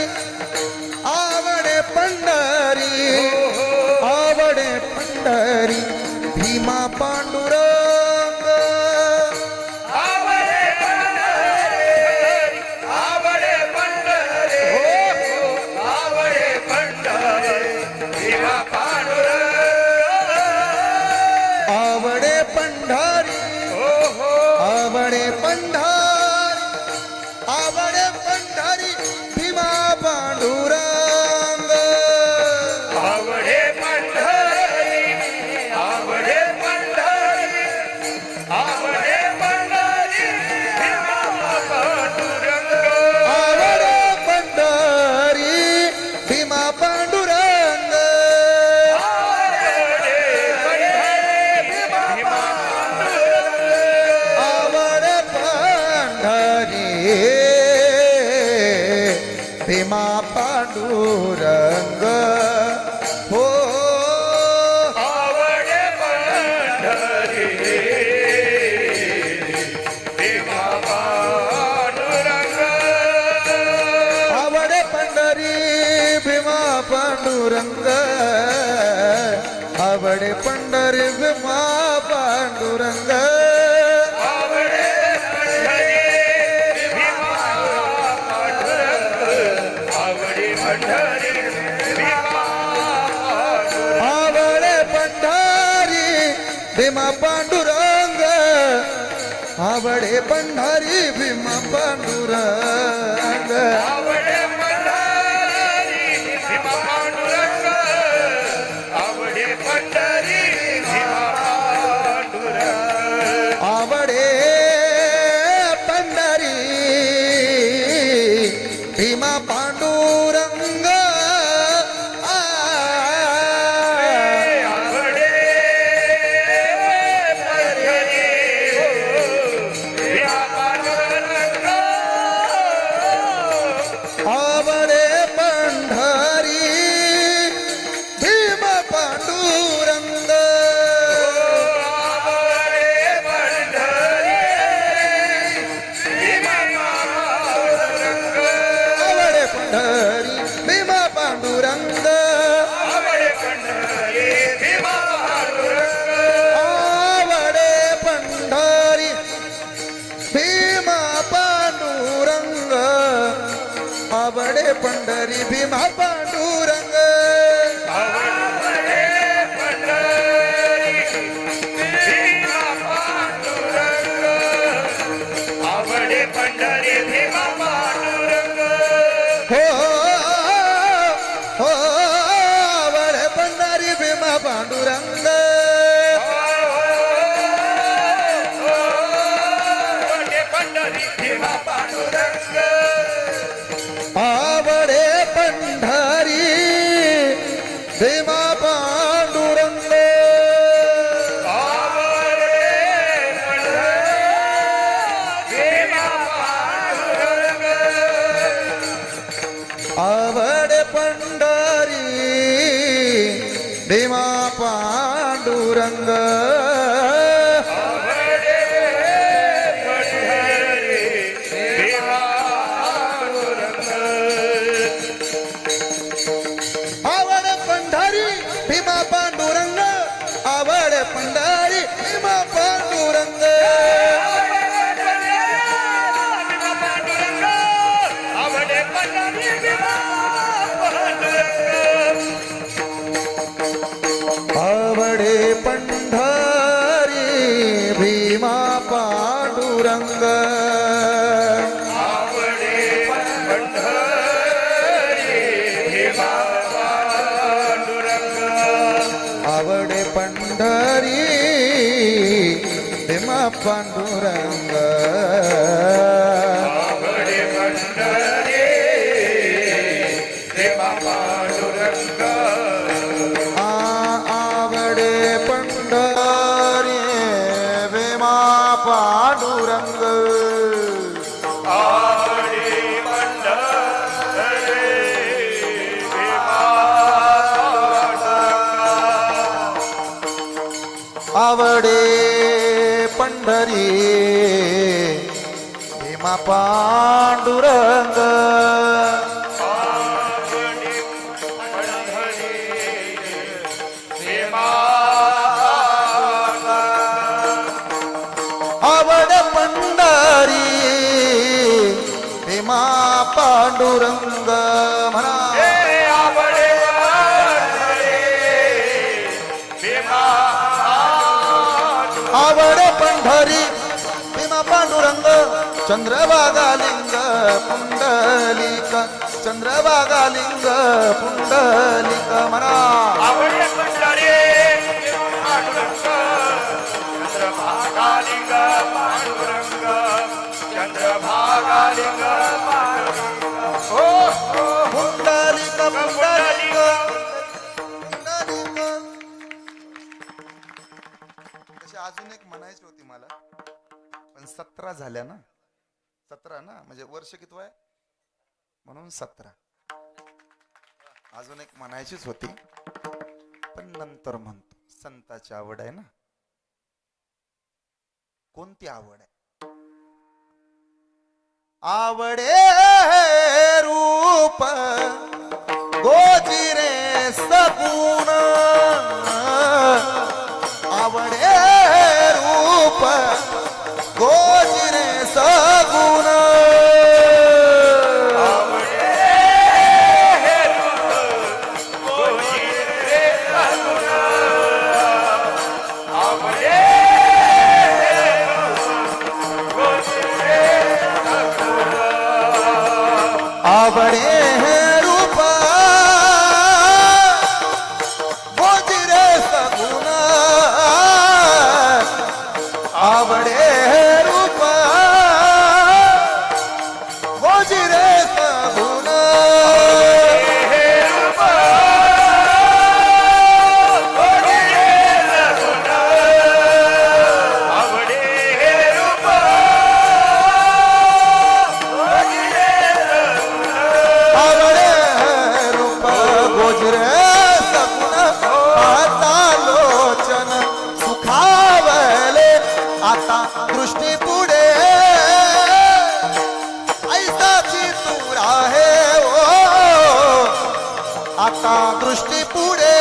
आवडे पंढारी, आवडे पंढारी भीमा पांडुरंग. आवडे पंढारी, आवडे पंढारी, आवडे पंढारी भीमा पांडुरंग. आवडे पंढारी, आवडे पंढारी, आवडे पंढारी भीमा पांडुरंग. आवडे पंढारी, आवडे पंढारी, आवडे पंढारी भीमा पांडुरंग. आवडे पंढारी भीमा पांडुरंग. आवडे पंढारी भीमा पांडुरंग. आवडे पंढारी भीमा पांडुरंग. हो आवडे पंढारी भीमा पांडुरंग. आवडे पंढरी भीमा पांडुरंग. आवडे पंढरी भीमा पांडुरंग. आवडे पंढरी भीमा पांडुरंग. आवडे पंढरी भीमा पांडुरंग. आवडे पंढरी भीमा पांडुरंग. आवडे पंढरी भीमा पांडुरंग. आवडे पंढरी भीमा पांडुरंग. आवडे पंढरी भीमा पांडुरंग. आवडे पंढरी भीमा पांडुरंग. आवडे पंढरी भीमा पांडुरंग. भीमा पांडुरंग आवडे पंढरी भीमा पांडुरंग आवडे पंढरी भीमा पांडुरंग हो हो आवड पंढरी भीमा पांडुरंग आवडे पंढरी भीमा पांडुरंग आवडे पंढरी भीमा पांडुरंग आवडे पंढरी भीमा पांडुरंग आवडे पंढरी भीमा आवडे पंढरी भीमा पांडुरंग आवड पंढरी भीमा पांडुरंग आवडे पंढरी भीमा पांडुरंग आवडे पंढरी भीमा पांडुरंग आवडे पंढरी भीमा पांडुरंग आवडे पंढरी भीमा पांडुरंग आवडे पंढरी भीमा पांडुरंग आवडे पंढरी भीमा पांडुरंग आवडे पंढरी भीमा आवडे पंढरी भीमा पांडुरंग आवडे पंढरी भीमा आवड पंढरी भीमा पांडुरंग म्हणा आवडे पंढरी भीमा आवड पंढरी भीमा पांडुरंग चंद्रभागालिंग पुंडलिक चंद्रभागालिंग पुंडलिक म्हणा आवडे पंढरी पांडुरंग चंद्रभागालिंग पांडुरंग चंद्रभागालिंग पांडुरंग हो हो पुंडलिक पुंडलिक तशी अजून एक म्हणायची होती मला पण 17 झाल्या ना 17 ना म्हणजे वर्ष किती आहे म्हणून 17 अजून एक म्हणायचीच होती पण नंतर म्हणतो संताची आवड आहे ना कोणती आवड आहे आवडे रूप गोजिरे सगुण आवडे रूप गोजिरे सगुण आवडे रूप गोजिरे सगुण आवडे रूप गोजिरे सगुण आवडे रूप गोजिरे सगुण आता लोचन सुखावले आता दृष्टी पुढे ऐसाची तूर आहे ओ आता दृष्टी पुढे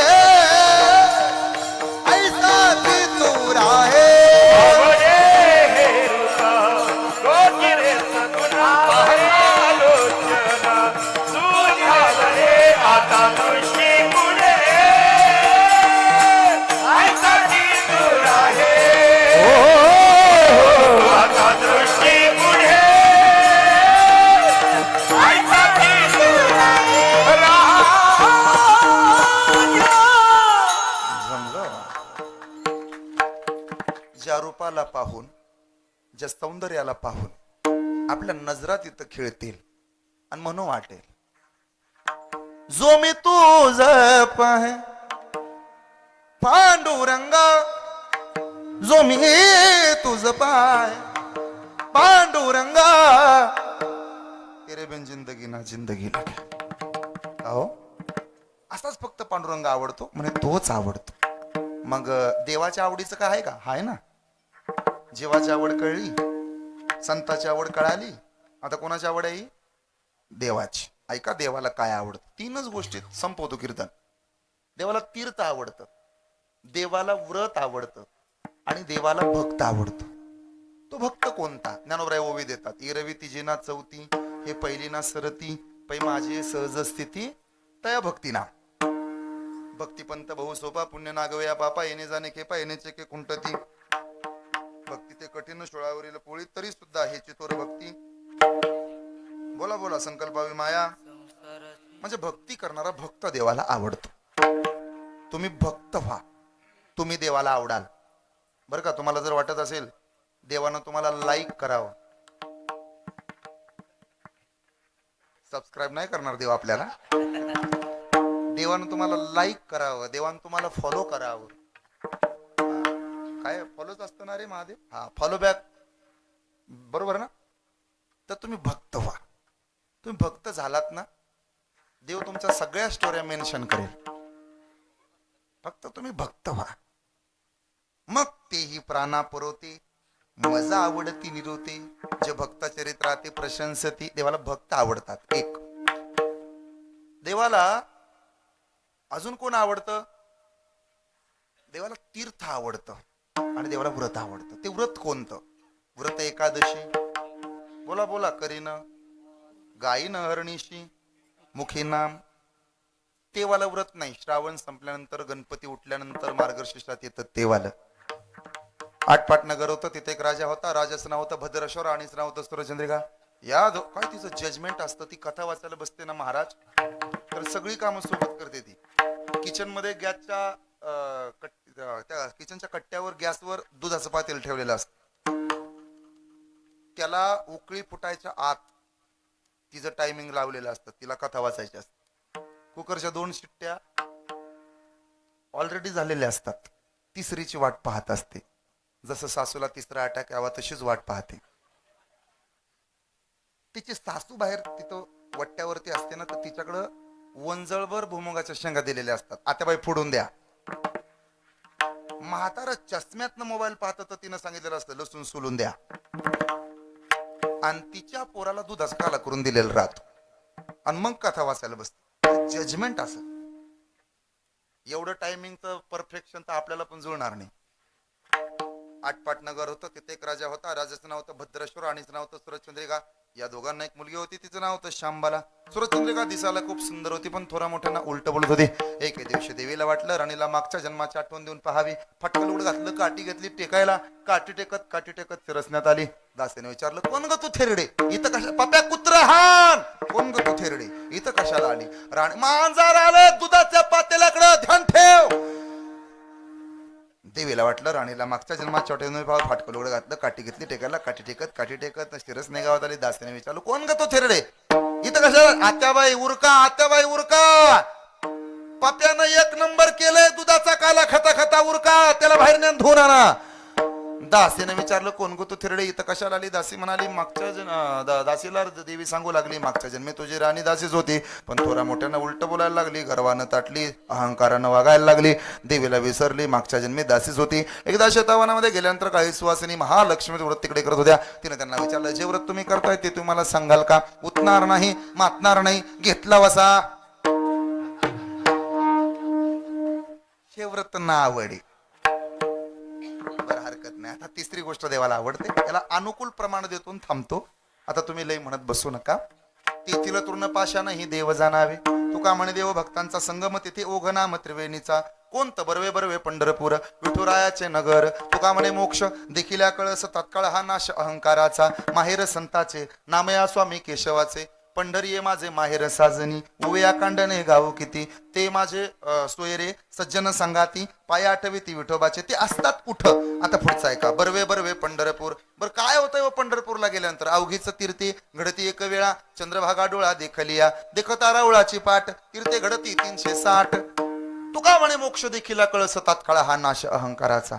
ऐसाची तूर आहे सगुणा आलोचना ज्या रूपाला पाहून, ज्या सौंदर्याला पाहून आपल्या नजरा तिथं खेळतील आणि म्हणून वाटेल, जो मी तुझ पाहे पांडुरंगा, जो मी तुझ पाय पांडुरंगा, तेरे बिन जिंदगी ना जिंदगी लगे. अहो असाच फक्त पांडुरंग आवडतो म्हणे, तोच आवडतो. मग देवाच्या आवडीचं काय आहे का? हाय ना. जीवाची आवड कळली, संताची आवड कळाली, आता कोणाची आवड आहे? देवाची. ऐका, देवाला काय आवडतं? तीनच गोष्टीत संपवतो कीर्तन. देवाला तीर्थ आवडतं, देवाला व्रत आवडतं आणि देवाला भक्त आवडतो. तो भक्त कोणता? ज्ञानोबराय ओवी देतात. इरवी तिजी ना चौथी, हे पहिली ना सरती, पै माझी सहज स्थिती तया भक्ती ना. भक्तिपंत बहु सोपा, पुण्य नागवया पापा, येणे जाणे खेपा, येणे चेके कुंटती. भक्ती ते कठीण शोळावरील पोळी, तरी सुद्धा हे चितोर भक्ती. बोला बोला संकल्पावी माया. म्हणजे भक्ती करणारा भक्त देवाला आवडतो. तुम्ही भक्त व्हा, तुम्ही देवाला आवडाल. बरं का? तुम्हाला जर वाटत असेल देवानं तुम्हाला लाईक करावं, सबस्क्राईब नाही करणार देव आपल्याला. देवानं तुम्हाला लाईक करावं, देवानं तुम्हाला फॉलो करावं. काय फॉलोच असतं ना रे महादेव? हा, फॉलो बॅक, बरोबर ना? तर तुम्ही भक्त व्हा. तुम्ही भक्त झालात ना, देव तुमच्या सगळ्या स्टोऱ्या मेन्शन करेल. फक्त तुम्ही भक्त व्हा. मग तेही प्राणा पुरवते, मजा आवडती निरोते, जे भक्त चरित्राते प्रशंसती. देवाला भक्त आवडतात. एक, देवाला अजून कोण आवडतं? देवाला तीर्थ आवडतं आणि देवाला व्रत आवडतं. ते व्रत कोणतं? व्रत एकादशी. बोला बोला. करीन गायीन हरणीशी मुखी नाम. तेवाला व्रत नाही. श्रावण संपल्यानंतर, गणपती उठल्यानंतर मार्गशीर्षात येतं तेवाला. आटपाट नगर होतं, तिथे एक राजा होता. राजाचं नाव होतं भद्रेश्वर, राणीचं नाव होतं सूर्यचंद्रिका. काय तिचं जजमेंट असतं. ती कथा वाचायला बसते ना महाराज, तर सगळी कामं सोबत करते ती. किचन मध्ये गॅसच्या त्या किचनच्या कट्ट्यावर गॅसवर दुधाचं पातेल ठेवलेलं असतं. त्याला उकळी फुटायच्या आत तिचं टायमिंग लावलेलं असतं. तिला कथा वाचायची असते. कुकरच्या 2 शिट्ट्या ऑलरेडी झालेल्या असतात. तिसरीची वाट पाहत असते. जसं सासूला तिसरा अटॅक यावा तशीच वाट पाहते. तिची सासू बाहेर तिथं वट्ट्यावरती असते ना, तर तिच्याकडं वंजळभर भुमुगाच्या शेंगा दिलेल्या असतात. आत्याबाई फोडून द्या. म्हातारा चष्म्यातनं मोबाईल पाहत, तर तिनं सांगितलेलं असतं लसूण सोलून द्या. आणि तिच्या पोराला दुधाचा काला करून दिलेला राहतो आणि मग कथा वाचायला बसते. जजमेंट असं. एवढं टायमिंगचं परफेक्शन तर आपल्याला पण जुळणार नाही. आटपाट नगर होतं, तिथे एक राजा होता. राजाचं नाव होतं भद्रेश्वर, राणीचं नाव होतं सूरजचंद्रिका. या दोघांना एक मुलगी होती, तिचं नाव होतं शांबाला. सूरजचंद्रिका दिसायला खूप सुंदर होती, पण थोरा मोठ्यांना उलट बोलत होती. एके दिवशी देवीला वाटलं राणीला मागच्या जन्माची आठवण देऊन पाहावी. फटकल उड घातलं, काठी घेतली टेकायला. काठी टेकत फिरसण्यात आली. दासीने विचारलं, कोण ग तू थेरडे? इथं कशा? पप्या कुत्रा हान. कोण ग तू थेरडे? इथं कशाला आली? राणी, मांजर आलं दुधाच्या पातेल्याकडे, ध्यान ठेव. देवीला वाटलं राणीला मागच्या जन्माच्या आठवण, फाटकल उघड घातलं, काठी घेतली टेकायला. काठी टेकत शिरस नाही गावात आली. दासीने विचारलं, कोण ग तो थेरडे? इथं कशा? आत्याबाई उरका, आत्याबाई उरका. पप्यानं 1 नंबर केलंय दुधाचा काला खाता खाता, उरका, त्याला बाहेर नेऊन धुवून आणा. दासीने विचारलं, कोण गो तू थेरडे? इथं कशाला आली? दासी म्हणाली, दासीला देवी सांगू लागली, मागच्या जन्मी तुझी राणी दासीच होती, पण थोड्या मोठ्यानं उलट बोलायला लागली, गर्वानं ताटली, अहंकारानं वागायला लागली. देवीला विसरली, मागच्या जन्मी दासीच होती. एकदा शेतावनामध्ये गेल्यानंतर काही सुवासिनी महालक्ष्मी व्रत तिकडे करत होत्या. तिने त्यांना विचारलं, जे व्रत तुम्ही करताय ते तुम्हाला सांगाल का? उतणार नाही, मातणार नाही, घेतला वसा. हे व्रत ना आवडे. हरकत नाही. आता तिसरी गोष्ट देवाला आवडते, त्याला अनुकूल प्रमाण देतून थांबतो. आता तुम्ही लय म्हणत बसू नका. तेथील तृण पाशानं ही देव जाणावे. तुका म्हणे देव भक्तांचा संगम तिथे ओघनाम त्रिवेणीचा. कोणतं? बरवे बरवे पंढरपूर विठुरायाचे नगर. तुका म्हणे मोक्ष देखील कळस तात्काळ हा नाश अहंकाराचा. माहेर संताचे नामया स्वामी केशवाचे. पंढरी ये माझे माहेर साजनी ओया कांडणे गाव किती ते माझे सोयरे सज्जन संगाती पाय आठवीती विठोबाचे ते असतात कुठं. आता पुढचा आहे का बरवे बरवे पंढरपूर. बर काय होतंय व पंढरपूरला गेल्यानंतर अवघीच तीर्थे घडती एक वेळा चंद्रभागा डोळा देखलिया देखता रावळाची पाठ तीर्थे घडती 360. तुका म्हणे मोक्ष देखील कळस तात्काळ हा नाश अहंकाराचा.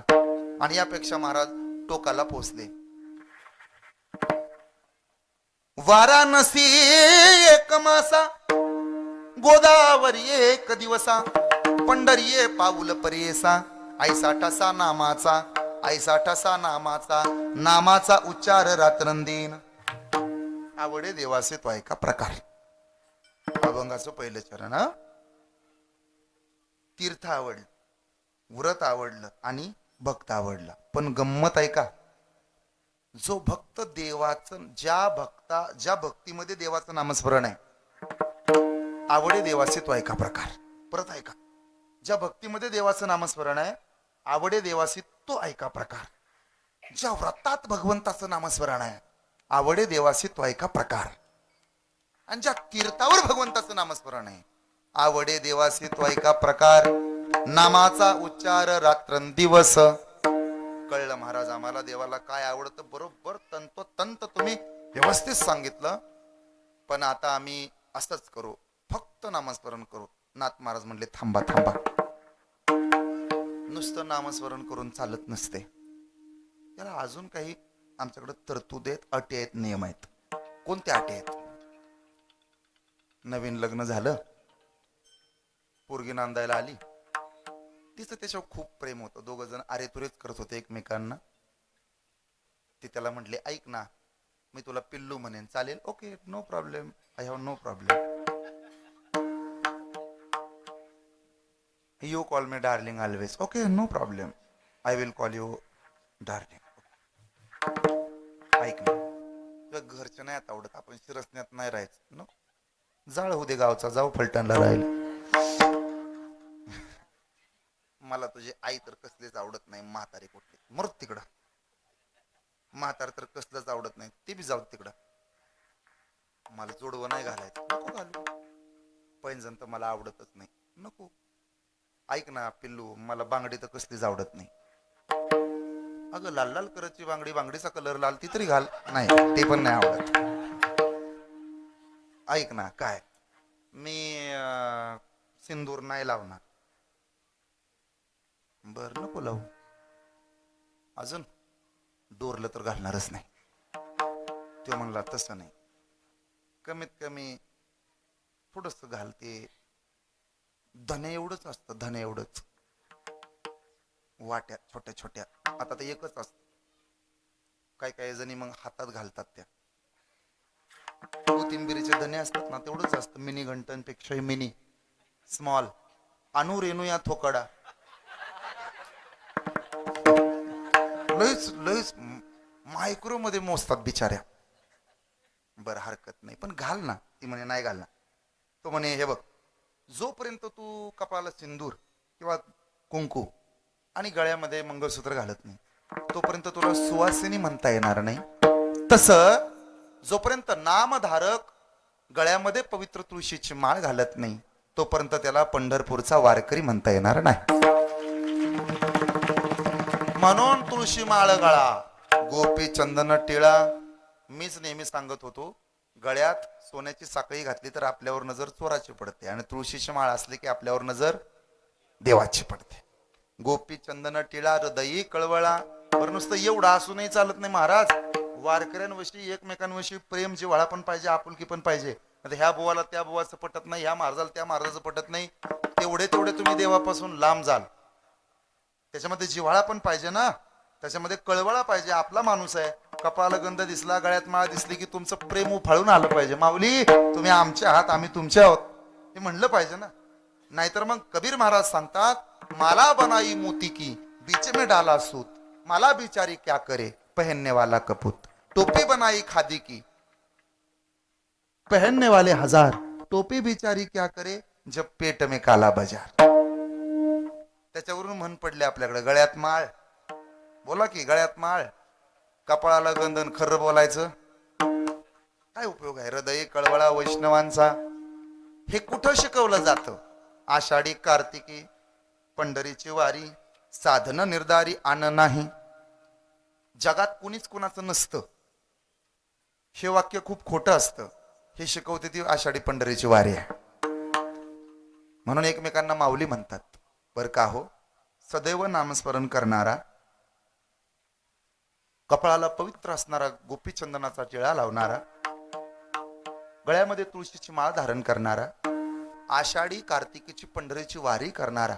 आणि यापेक्षा महाराज टोकाला पोचले. वाराणसी एक मासा गोदावरी एक दिवसा पंढरी पाऊल परेसा ऐसा ठसा नामाचा ऐसा ठसा नामाचा नामाचा उच्चार रात्रंदीन. आवडे देवासे तो ऐका प्रकार. अभंगाचं पहिलं चरण हा. तीर्थ आवडलं व्रत आवडलं आणि भक्त आवडला. पण गंमत आहे का जो भक्त देवाचं ज्या भक्तीमध्ये देवाचं नामस्मरण आहे आवडे देवाचे तो ऐका प्रकार. परत ऐका ज्या भक्तीमध्ये देवाचं नामस्मरण आहे आवडे देवासी तो ऐका प्रकार. ज्या व्रतात भगवंताचं नामस्मरण आहे आवडे देवासी तो ऐका प्रकार. आणि ज्या तीर्थावर भगवंताचं नामस्मरण आहे आवडे देवासी तो ऐका प्रकार. नामाचा उच्चार रात्रंदिवस. कळलं महाराज आम्हाला देवाला काय आवडतं बरोबर तंतोतंत तुम्ही व्यवस्थित सांगितलं. पण आता आम्ही असंच करू फक्त नामस्मरण करू. नाथ महाराज म्हणले थांबा थांबा नुसतं नामस्मरण करून चालत नसते. त्याला अजून काही आमच्याकडे तरतूद आहेत अटी आहेत नियम आहेत. कोणत्या अटी आहेत. नवीन लग्न झालं पोरगी नांदायला आली तिचं त्याच्यावर खूप प्रेम होतं. दोघं जण अरे तुरेच करत होते एकमेकांना. ती त्याला म्हटले ऐक ना मी तुला पिल्लू म्हणेन चालेल. Okay no problem I have no problem. You call me darling always. Okay no problem I will call you darling. ऐक ना तुझ्या घरच्या नाही आता आवडत आपण शिरसण्यात नाही राहायचं. नो जाळ होऊ दे गावचा जाऊ फलटणला राहील. मला तुझी आई तर कसलीच आवडत नाही. म्हातारी कुठली मर तिकडं. म्हातार तर कसलंच आवडत नाही ते बी जाऊ तिकडं. मला जोडवं नाही घालायचं नको घालू. पैंजण तर मला आवडतच नाही नको. ऐक ना पिल्लू मला बांगडी तर कसलीच आवडत नाही. अगं लाल लाल कलरची बांगडी बांगडीचा कलर लाल ती तरी घाल. नाही ते पण नाही आवडत. ऐक ना काय मी सिंदूर नाही लावणार. बर नको लावू. अजून डोरलं तर घालणारच नाही. तो म्हणला तसं नाही कमीत कमी थोडस घालते. धने एवढंच असतं धने एवढंच वाट्या छोट्या छोट्या. आता ते एकच असत. काही काही जणी मग हातात घालतात त्या कोथिंबिरीचे धने असतात ना तेवढंच असतं. मिनी घंटनपेक्षा मिनी स्मॉल अनु रेणू या थोकडा लयच लयच मायक्रो मध्ये मोजतात बिचाऱ्या. बरं हरकत नाही पण घाल ना. ती म्हणे नाही घालणार. तो म्हणे हे बघ जोपर्यंत तू कपाळाला सिंदूर किंवा कुंकू आणि गळ्यामध्ये मंगळसूत्र घालत नाही तोपर्यंत तुला सुवासिनी म्हणता येणार नाही. तसं जोपर्यंत नामधारक गळ्यामध्ये पवित्र तुळशीची माळ घालत नाही तोपर्यंत त्याला पंढरपूरचा वारकरी म्हणता येणार नाही. म्हणून तुळशी माळ गळा गोपी चंदन टिळा. मीच नेहमी सांगत होतो गळ्यात सोन्याची साखळी घातली तर आपल्यावर नजर चोराची पडते आणि तुळशीची माळ असली की आपल्यावर नजर देवाची पडते. गोपी चंदन टिळा हृदयी कळवळा. बरं नुसतं एवढं असूनही चालत नाही महाराज. वारकऱ्यांविषयी एकमेकांविषयी प्रेम जिव्हाळा पण पाहिजे आपुलकी पण पाहिजे. ह्या बुवाला त्या बुवाचं पटत नाही ह्या महाराजाला त्या महाराजाचं पटत नाही. तेवढे तुम्ही देवापासून लांब जाल. त्याच्यामध्ये जिव्हाळा पण पाहिजे ना. त्याच्यामध्ये कळवळा पाहिजे. आपला माणूस आहे. कपाळाला गंध दिसला गळ्यात माळ दिसली की तुमचं प्रेम उफाळून आलं पाहिजे. माऊली तुम्ही आमचे आहात आम्ही तुमचे आहोत हे म्हणलं पाहिजे ना. नाहीतर मग कबीर महाराज सांगतात मला बनाई मोती की बीच में डाला सूत मला बिचारी क्या करे पहनने वाला कपूत. टोपी बनाई खादी की पहनने वाले हजार टोपी बिचारी क्या करे जब पेट में काला बाजार. त्याच्यावरून म्हण पडले आपल्याकडे गळ्यात माळ. बोला की गळ्यात माळ कपाळाला गंधन खरं बोलायचं काय उपयोग आहे? हृदय कळवळा वैष्णवांचा हे कुठं शिकवलं जातं? आषाढी कार्तिकी पंढरीची वारी साधन निर्धारी आण नाही. जगात कुणीच कुणाचं नसतं हे वाक्य खूप खोटं असतं. हे शिकवते ती आषाढी पंढरीची वारी आहे. म्हणून एकमेकांना माऊली म्हणतात. बर का हो? सदैव नामस्मरण करणारा, कपाळाला पवित्र असणारा, गोपीचंदनाचा टिळा लावणारा, गळ्यामध्ये तुळशीची माळ धारण करणारा, आषाढी कार्तिकीची पंढरीची वारी करणारा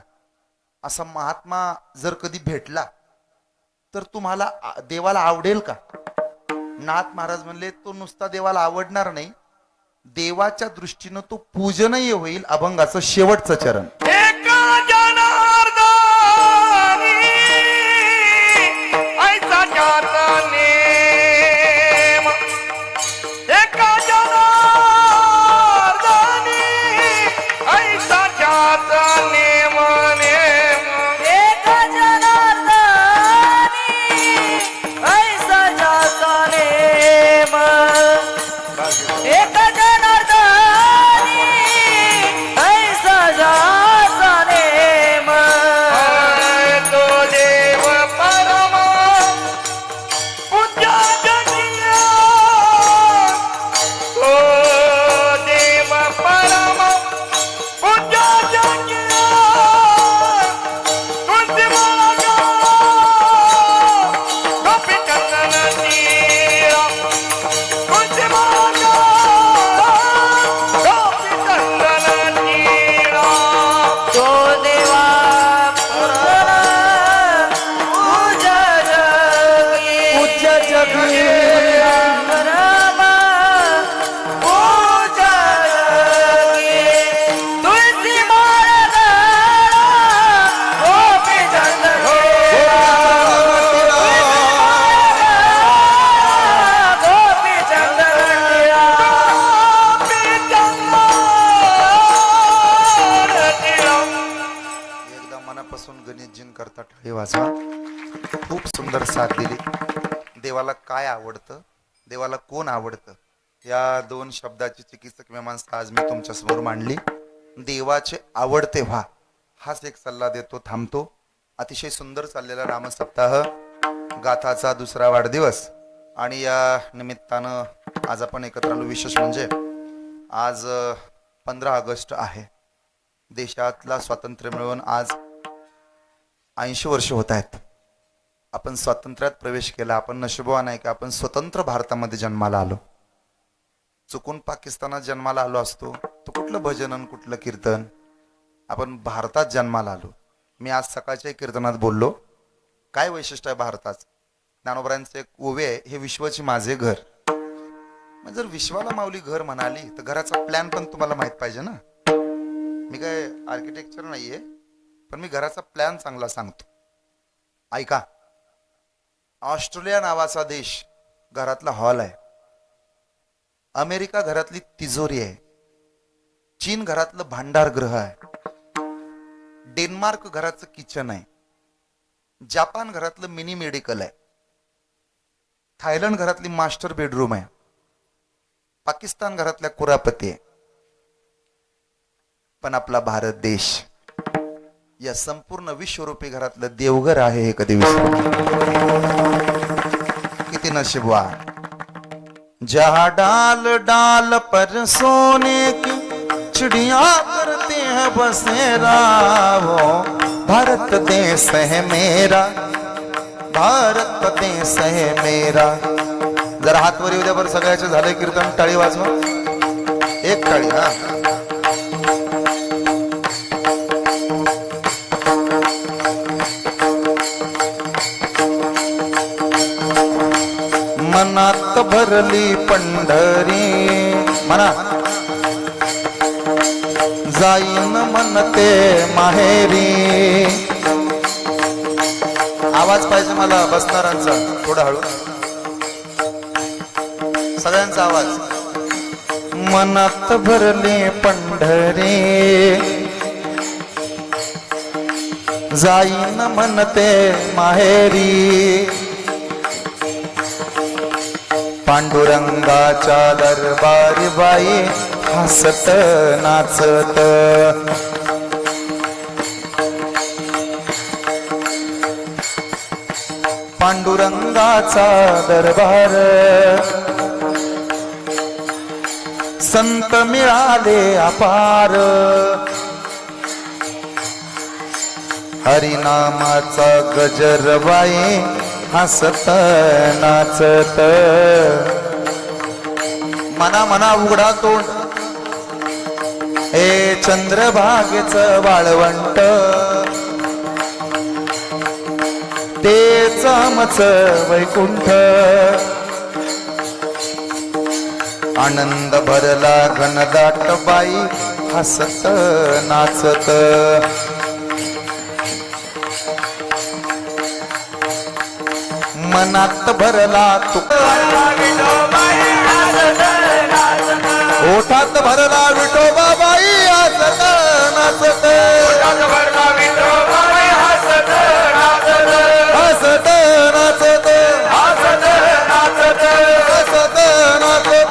असा महात्मा जर कधी भेटला तर तुम्हाला देवाला आवडेल का? नाथ महाराज म्हणले तो नुसता देवाला आवडणार नाही, देवाच्या दृष्टीनं तो पूजनीय होईल. अभंगाचं शेवटचं चरण. एका जनार्दनी ऐसा ज्याचा नेम, एका जनार्दनी ऐसा ज्याचा नेम नेम, एका जनार्दनी ऐसा ज्याचा नेम, एका जनार्दनी ऐसा ज्याचा नेम. तो देव परम पूज्य जनिया, तो देव परम पूज्य जनिया, तुझे मागा गोपी चंदन तीरा, तुझे मागा गोपी चंदन तीरा. तो देवा पूजा जगी, पूजा जगी परम पूजा जगी, तुलसी माला गोपी चंदन गोपी चंदन एकदा मनापासून गणेशजीं करता टाळी वाजवा. खूप सुंदर साथ दिली. देवाला काय आवडतं, देवाला कोण आवडतं, या दोन शब्दाची चिकित्सक मीमांसा आज मी तुमच्या समोर मांडली. देवाचे आवडते व्हा, हाच एक सल्ला देतो. थांबतो. अतिशय सुंदर चाललेला रामसप्ताह, गाथाचा दुसरा वाढदिवस आणि या निमित्तानं आज आपण एकत्र आलो. विशेष म्हणजे आज 15 ऑगस्ट आहे. देशातला स्वातंत्र्य मिळवून आज 80 वर्ष होत आहेत. आपण स्वातंत्र्यात प्रवेश केला. आपण नशिबवान आहे की आपण स्वतंत्र भारतामध्ये जन्माला आलो. चुकून पाकिस्तानात जन्माला आलो असतो तर कुठलं भजन आणि कुठलं कीर्तन. आपण भारतात जन्माला आलो. मी आज सकाळच्या कीर्तनात बोललो काय वैशिष्ट्य आहे भारताचं. ज्ञानोबरांचे एक ओवे आहे, हे विश्वाची माझे घर. मग जर विश्वाला माऊली घर म्हणाली तर घराचा प्लॅन पण तुम्हाला माहित पाहिजे ना. मी काय आर्किटेक्चर नाहीये, पण मी घराचा प्लॅन चांगला सांगतो. ऐका. ऑस्ट्रेलिया नावाचा देश घरातला हॉल आहे. अमेरिका घरातली तिजोरी आहे. चीन घरातलं भांडारगृह आहे. डेन्मार्क घराचं किचन आहे. जपान घरातलं मिनी मेडिकल आहे. थायलंड घरातली मास्टर बेडरूम आहे. पाकिस्तान घरातल्या कुरापती आहे. पण आपला भारत देश या संपूर्ण विश्वरूपी घरातलं देवघर आहे हे कधी विसरू नये. किती नशीबवान. जहाँ डाल डाल पर सोने की चिड़िया करते हैं बसेरा, वो भारत देश है मेरा, भारत देश है मेरा. जरा हात वर येऊ द्या बरं सगळ्याचे. झालंय कीर्तन. टाळी वाजवा. एक टाळी. हा. मनात भरली पंढरी, म्हणा जाईन म्हणते माहेरी. आवाज पाहिजे मला बसणाऱ्यांचा, थोडा हळू. सगळ्यांचा आवाज. मनात भरली पंढरी, जाईन म्हणते माहेरी. पांडुरंगाच्या दरबारी बाई हसत नाचत. पांडुरंगाचा दरबार संत मिळाले अपार. हरिनामाचा गजर बाई हसत नाचत. मना मना उघडा तोंड हे चंद्रभागेच वाळवंट. तेच आमच वैकुंठ. आनंद भरला घनदाट बाई हसत नाचत. मनात भरला ओठात भरला विठोबा बाई हसत नाचत. हसत नाचत. हसत नाचत.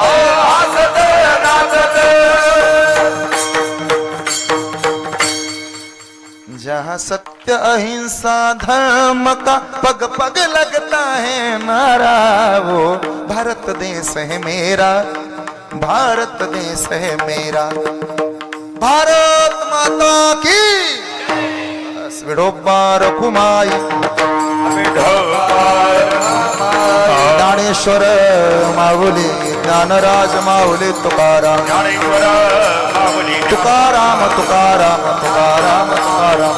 जहाँ सत्य अहिंसा धर्म का पग पग लगता है नारा, वो भारत देश है मेरा, भारत देश है मेरा. भारत माता की विठोबा रखुमाई. ज्ञानेश्वर माऊली ज्ञानराज माऊली तुकाराम. तुकाराम तुकाराम तुकाराम तुकाराम.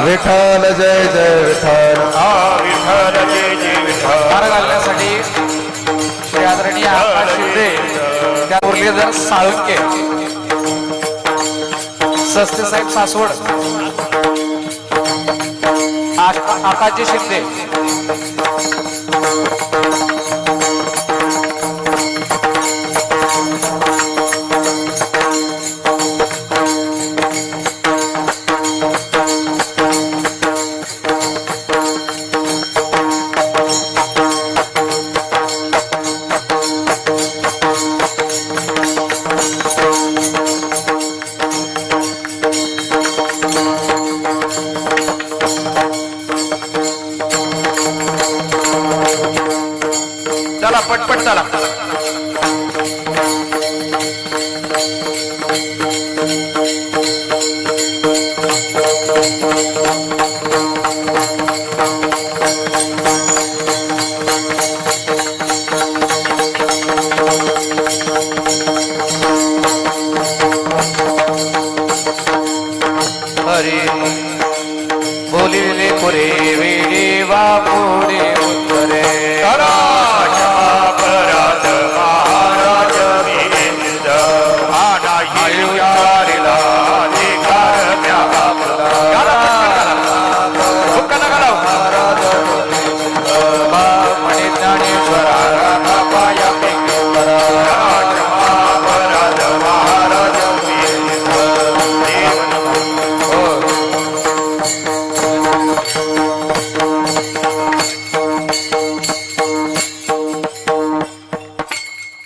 विठ्ठल जय जय विठ्ठल. हार घालण्यासाठी श्री आदरणीय आकाश शिंदे त्या मुरलीधर साळुंके सस्ते साहेब सासवड. आकाशजी शिंदे चला पटपट चला. हरी बोलिले पुरे वेळे वापुरे उत्तरे.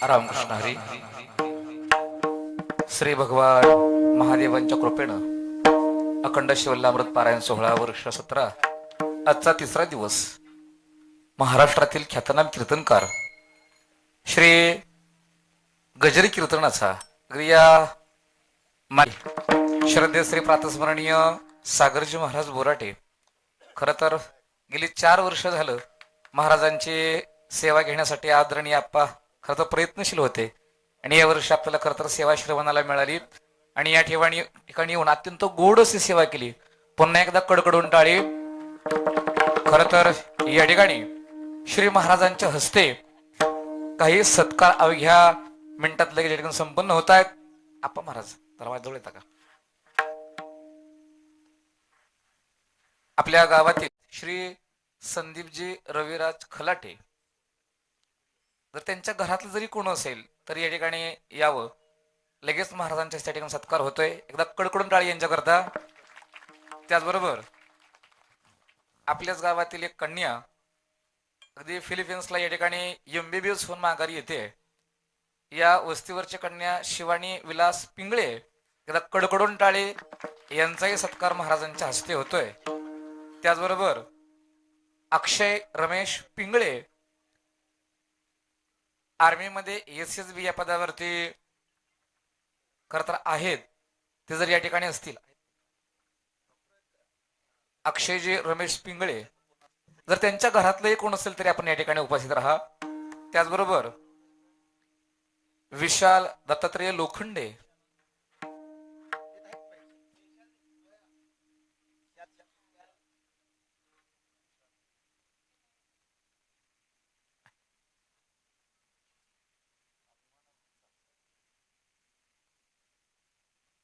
रामकृष्ण हरी. श्री भगवान महादेवांच्या कृपेनं अखंड शिवल्लामृत पारायण सोहळा वर्ष 17 आजचा तिसरा दिवस. महाराष्ट्रातील ख्यातनाम कीर्तनकार श्री गजरी कीर्तनाचा या श्रद्धेय श्री प्रातस्मरणीय सागरजी महाराज बोराटे. खर तर गेली 4 वर्ष झालं महाराजांची सेवा घेण्यासाठी आदरणीय आप्पा खरं तर प्रयत्नशील होते आणि या वर्षी आपल्याला खरं तर सेवा श्रवणाला मिळाली आणि या ठिकाणी येऊन अत्यंत गोड अशी सेवा केली. पुन्हा एकदा कडकडून टाळी. खरं तर या ठिकाणी श्री महाराजांच्या हस्ते काही सत्कार अवघ्या मिनिटात लगेच या ठिकाणी संपन्न होत आहेत. आप्पा महाराज तर माझ्याजवळ येता का? आपल्या गावातील श्री संदीपजी रविराज खलाटे जर त्यांच्या घरातलं जरी कोण असेल तर या ठिकाणी यावं. लगेच महाराजांच्या त्या ठिकाणी सत्कार होतोय. एकदा कडकडून टाळी यांच्याकरता. त्याचबरोबर आपल्याच गावातील एक कन्या अगदी फिलिपिन्सला या ठिकाणी MBBS होऊन माघारी येते या वस्तीवरच्या कन्या शिवानी विलास पिंगळे एकदा कडकडून टाळे यांचाही सत्कार महाराजांच्या हस्ते होतोय. त्याचबरोबर अक्षय रमेश पिंगळे आर्मीमध्ये SSB या पदावरती खरं तर आहेत, ते जर या ठिकाणी असतील, अक्षयजी रमेश पिंगळे जर त्यांच्या घरातलंही कोण असेल तरी आपण या ठिकाणी उपस्थित राहा. त्याचबरोबर विशाल दत्तात्रेय लोखंडे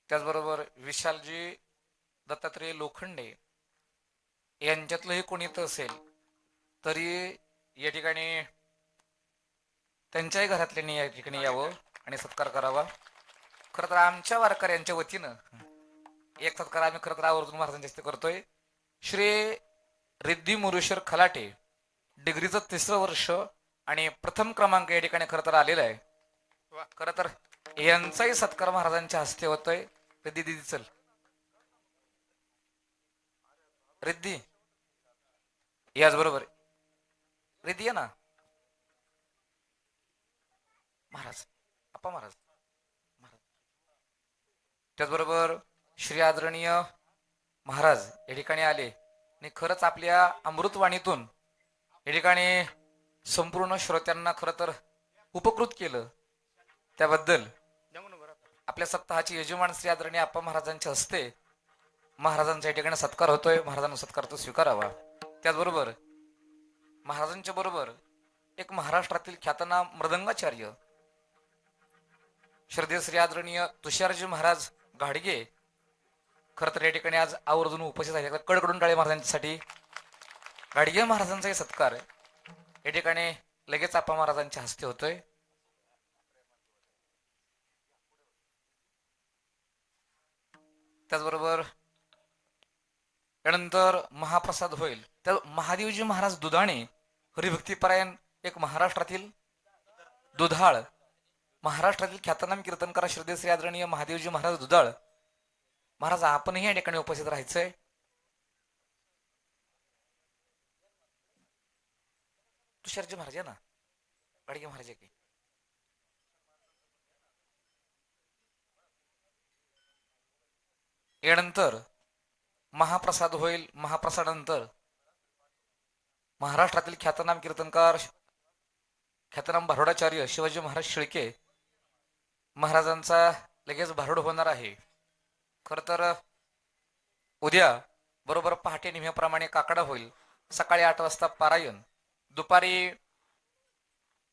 त्याचबरोबर विशालजी दत्तात्रेय लोखंडे यांच्यातलंही कोणी तर असेल तरी या ठिकाणी त्यांच्याही घरातल्यांनी या ठिकाणी यावं आणि सत्कार करावा. खरं तर आमच्या वारकऱ्यांच्या वतीनं एक सत्कार आम्ही खरं तर आवर्जून महाराजांच्या हस्ते करतोय. श्री रिद्धी मुरुशर खलाटे डिग्रीचं 3रं वर्ष आणि प्रथम क्रमांक या ठिकाणी खरं तर आलेला आहे. खरं तर यांचाही सत्कार महाराजांच्या हस्ते होतोय. रिद्धी दिदी चल, रिद्धी याचबरोबर रिद्धी आहे ना महाराज, अप्पा महाराज. त्याचबरोबर श्री आदरणीय महाराज या ठिकाणी आले आणि खरंच आपल्या अमृतवाणीतून या ठिकाणी संपूर्ण श्रोत्यांना खरं तर उपकृत केलं. त्याबद्दल आपल्या सप्ताहाचे यजमान श्री आदरणीय अप्पा महाराजांच्या हस्ते महाराजांचा या ठिकाणी सत्कार होतोय. महाराजांना सत्कार तो स्वीकारावा. त्याचबरोबर महाराजांच्या बरोबर एक महाराष्ट्रातील ख्यातनाम मृदंगाचार्य श्रद्धेय श्री आदरणीय तुषारजी महाराज घाडगे खरं तर या ठिकाणी आज आवर्जून उपस्थित आहे. कडकडून टाळे महाराजांसाठी. घाडगे महाराजांचाही सत्कार या ठिकाणी लगेच आप्पा महाराजांच्या हस्ते होतोय. त्याचबरोबर यानंतर महाप्रसाद होईल. त्या महादेवजी महाराज दुधाणे हरिभक्तीपरायण एक महाराष्ट्रातील दुधाळ महाराष्ट्रातील ख्यातनाम कीर्तनकार श्रद्धेय श्री आदरणीय महादेवजी महाराज दुधाळ महाराज आपणही या ठिकाणी उपस्थित राहायचंय. तुषारजी महाराज आहे ना, गाडगे महाराज आहे की यानंतर महाप्रसाद होईल. महाप्रसादानंतर महाराष्ट्रातील ख्यातनाम कीर्तनकार ख्यातनाम भारुडाचार्य शिवाजी महाराज शिळके महाराजांचा लगेच भारुड होणार आहे. खरं तर उद्या बरोबर पहाटे निम्याप्रमाणे काकडा होईल. सकाळी 8 वाजता पारायण, दुपारी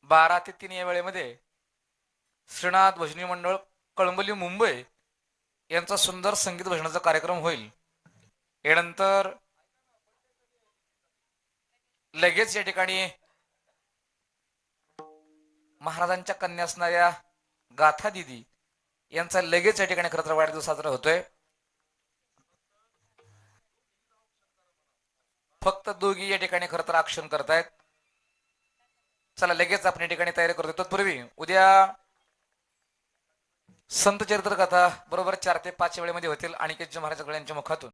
12 ते 3 या वेळेमध्ये श्रीनाथ भजनी मंडळ कळंबली मुंबई यांचा सुंदर संगीत भजनाचा कार्यक्रम होईल. यानंतर लगेच या ठिकाणी महाराजांच्या कन्या असणाऱ्या गाथा दिदी यांचा लगेच या ठिकाणी खरं तर वाढदिवस साजरा होतोय. फक्त दोघी या ठिकाणी खरं तर आक्षण करतायत. चला लगेच आपण या ठिकाणी तयारी करतो. तत्पूर्वी उद्या संत चरित्र कथा बरोबर 4 ते 5 वेळेमध्ये होतील अनिकेतजी महाराज यांच्या मुखातून.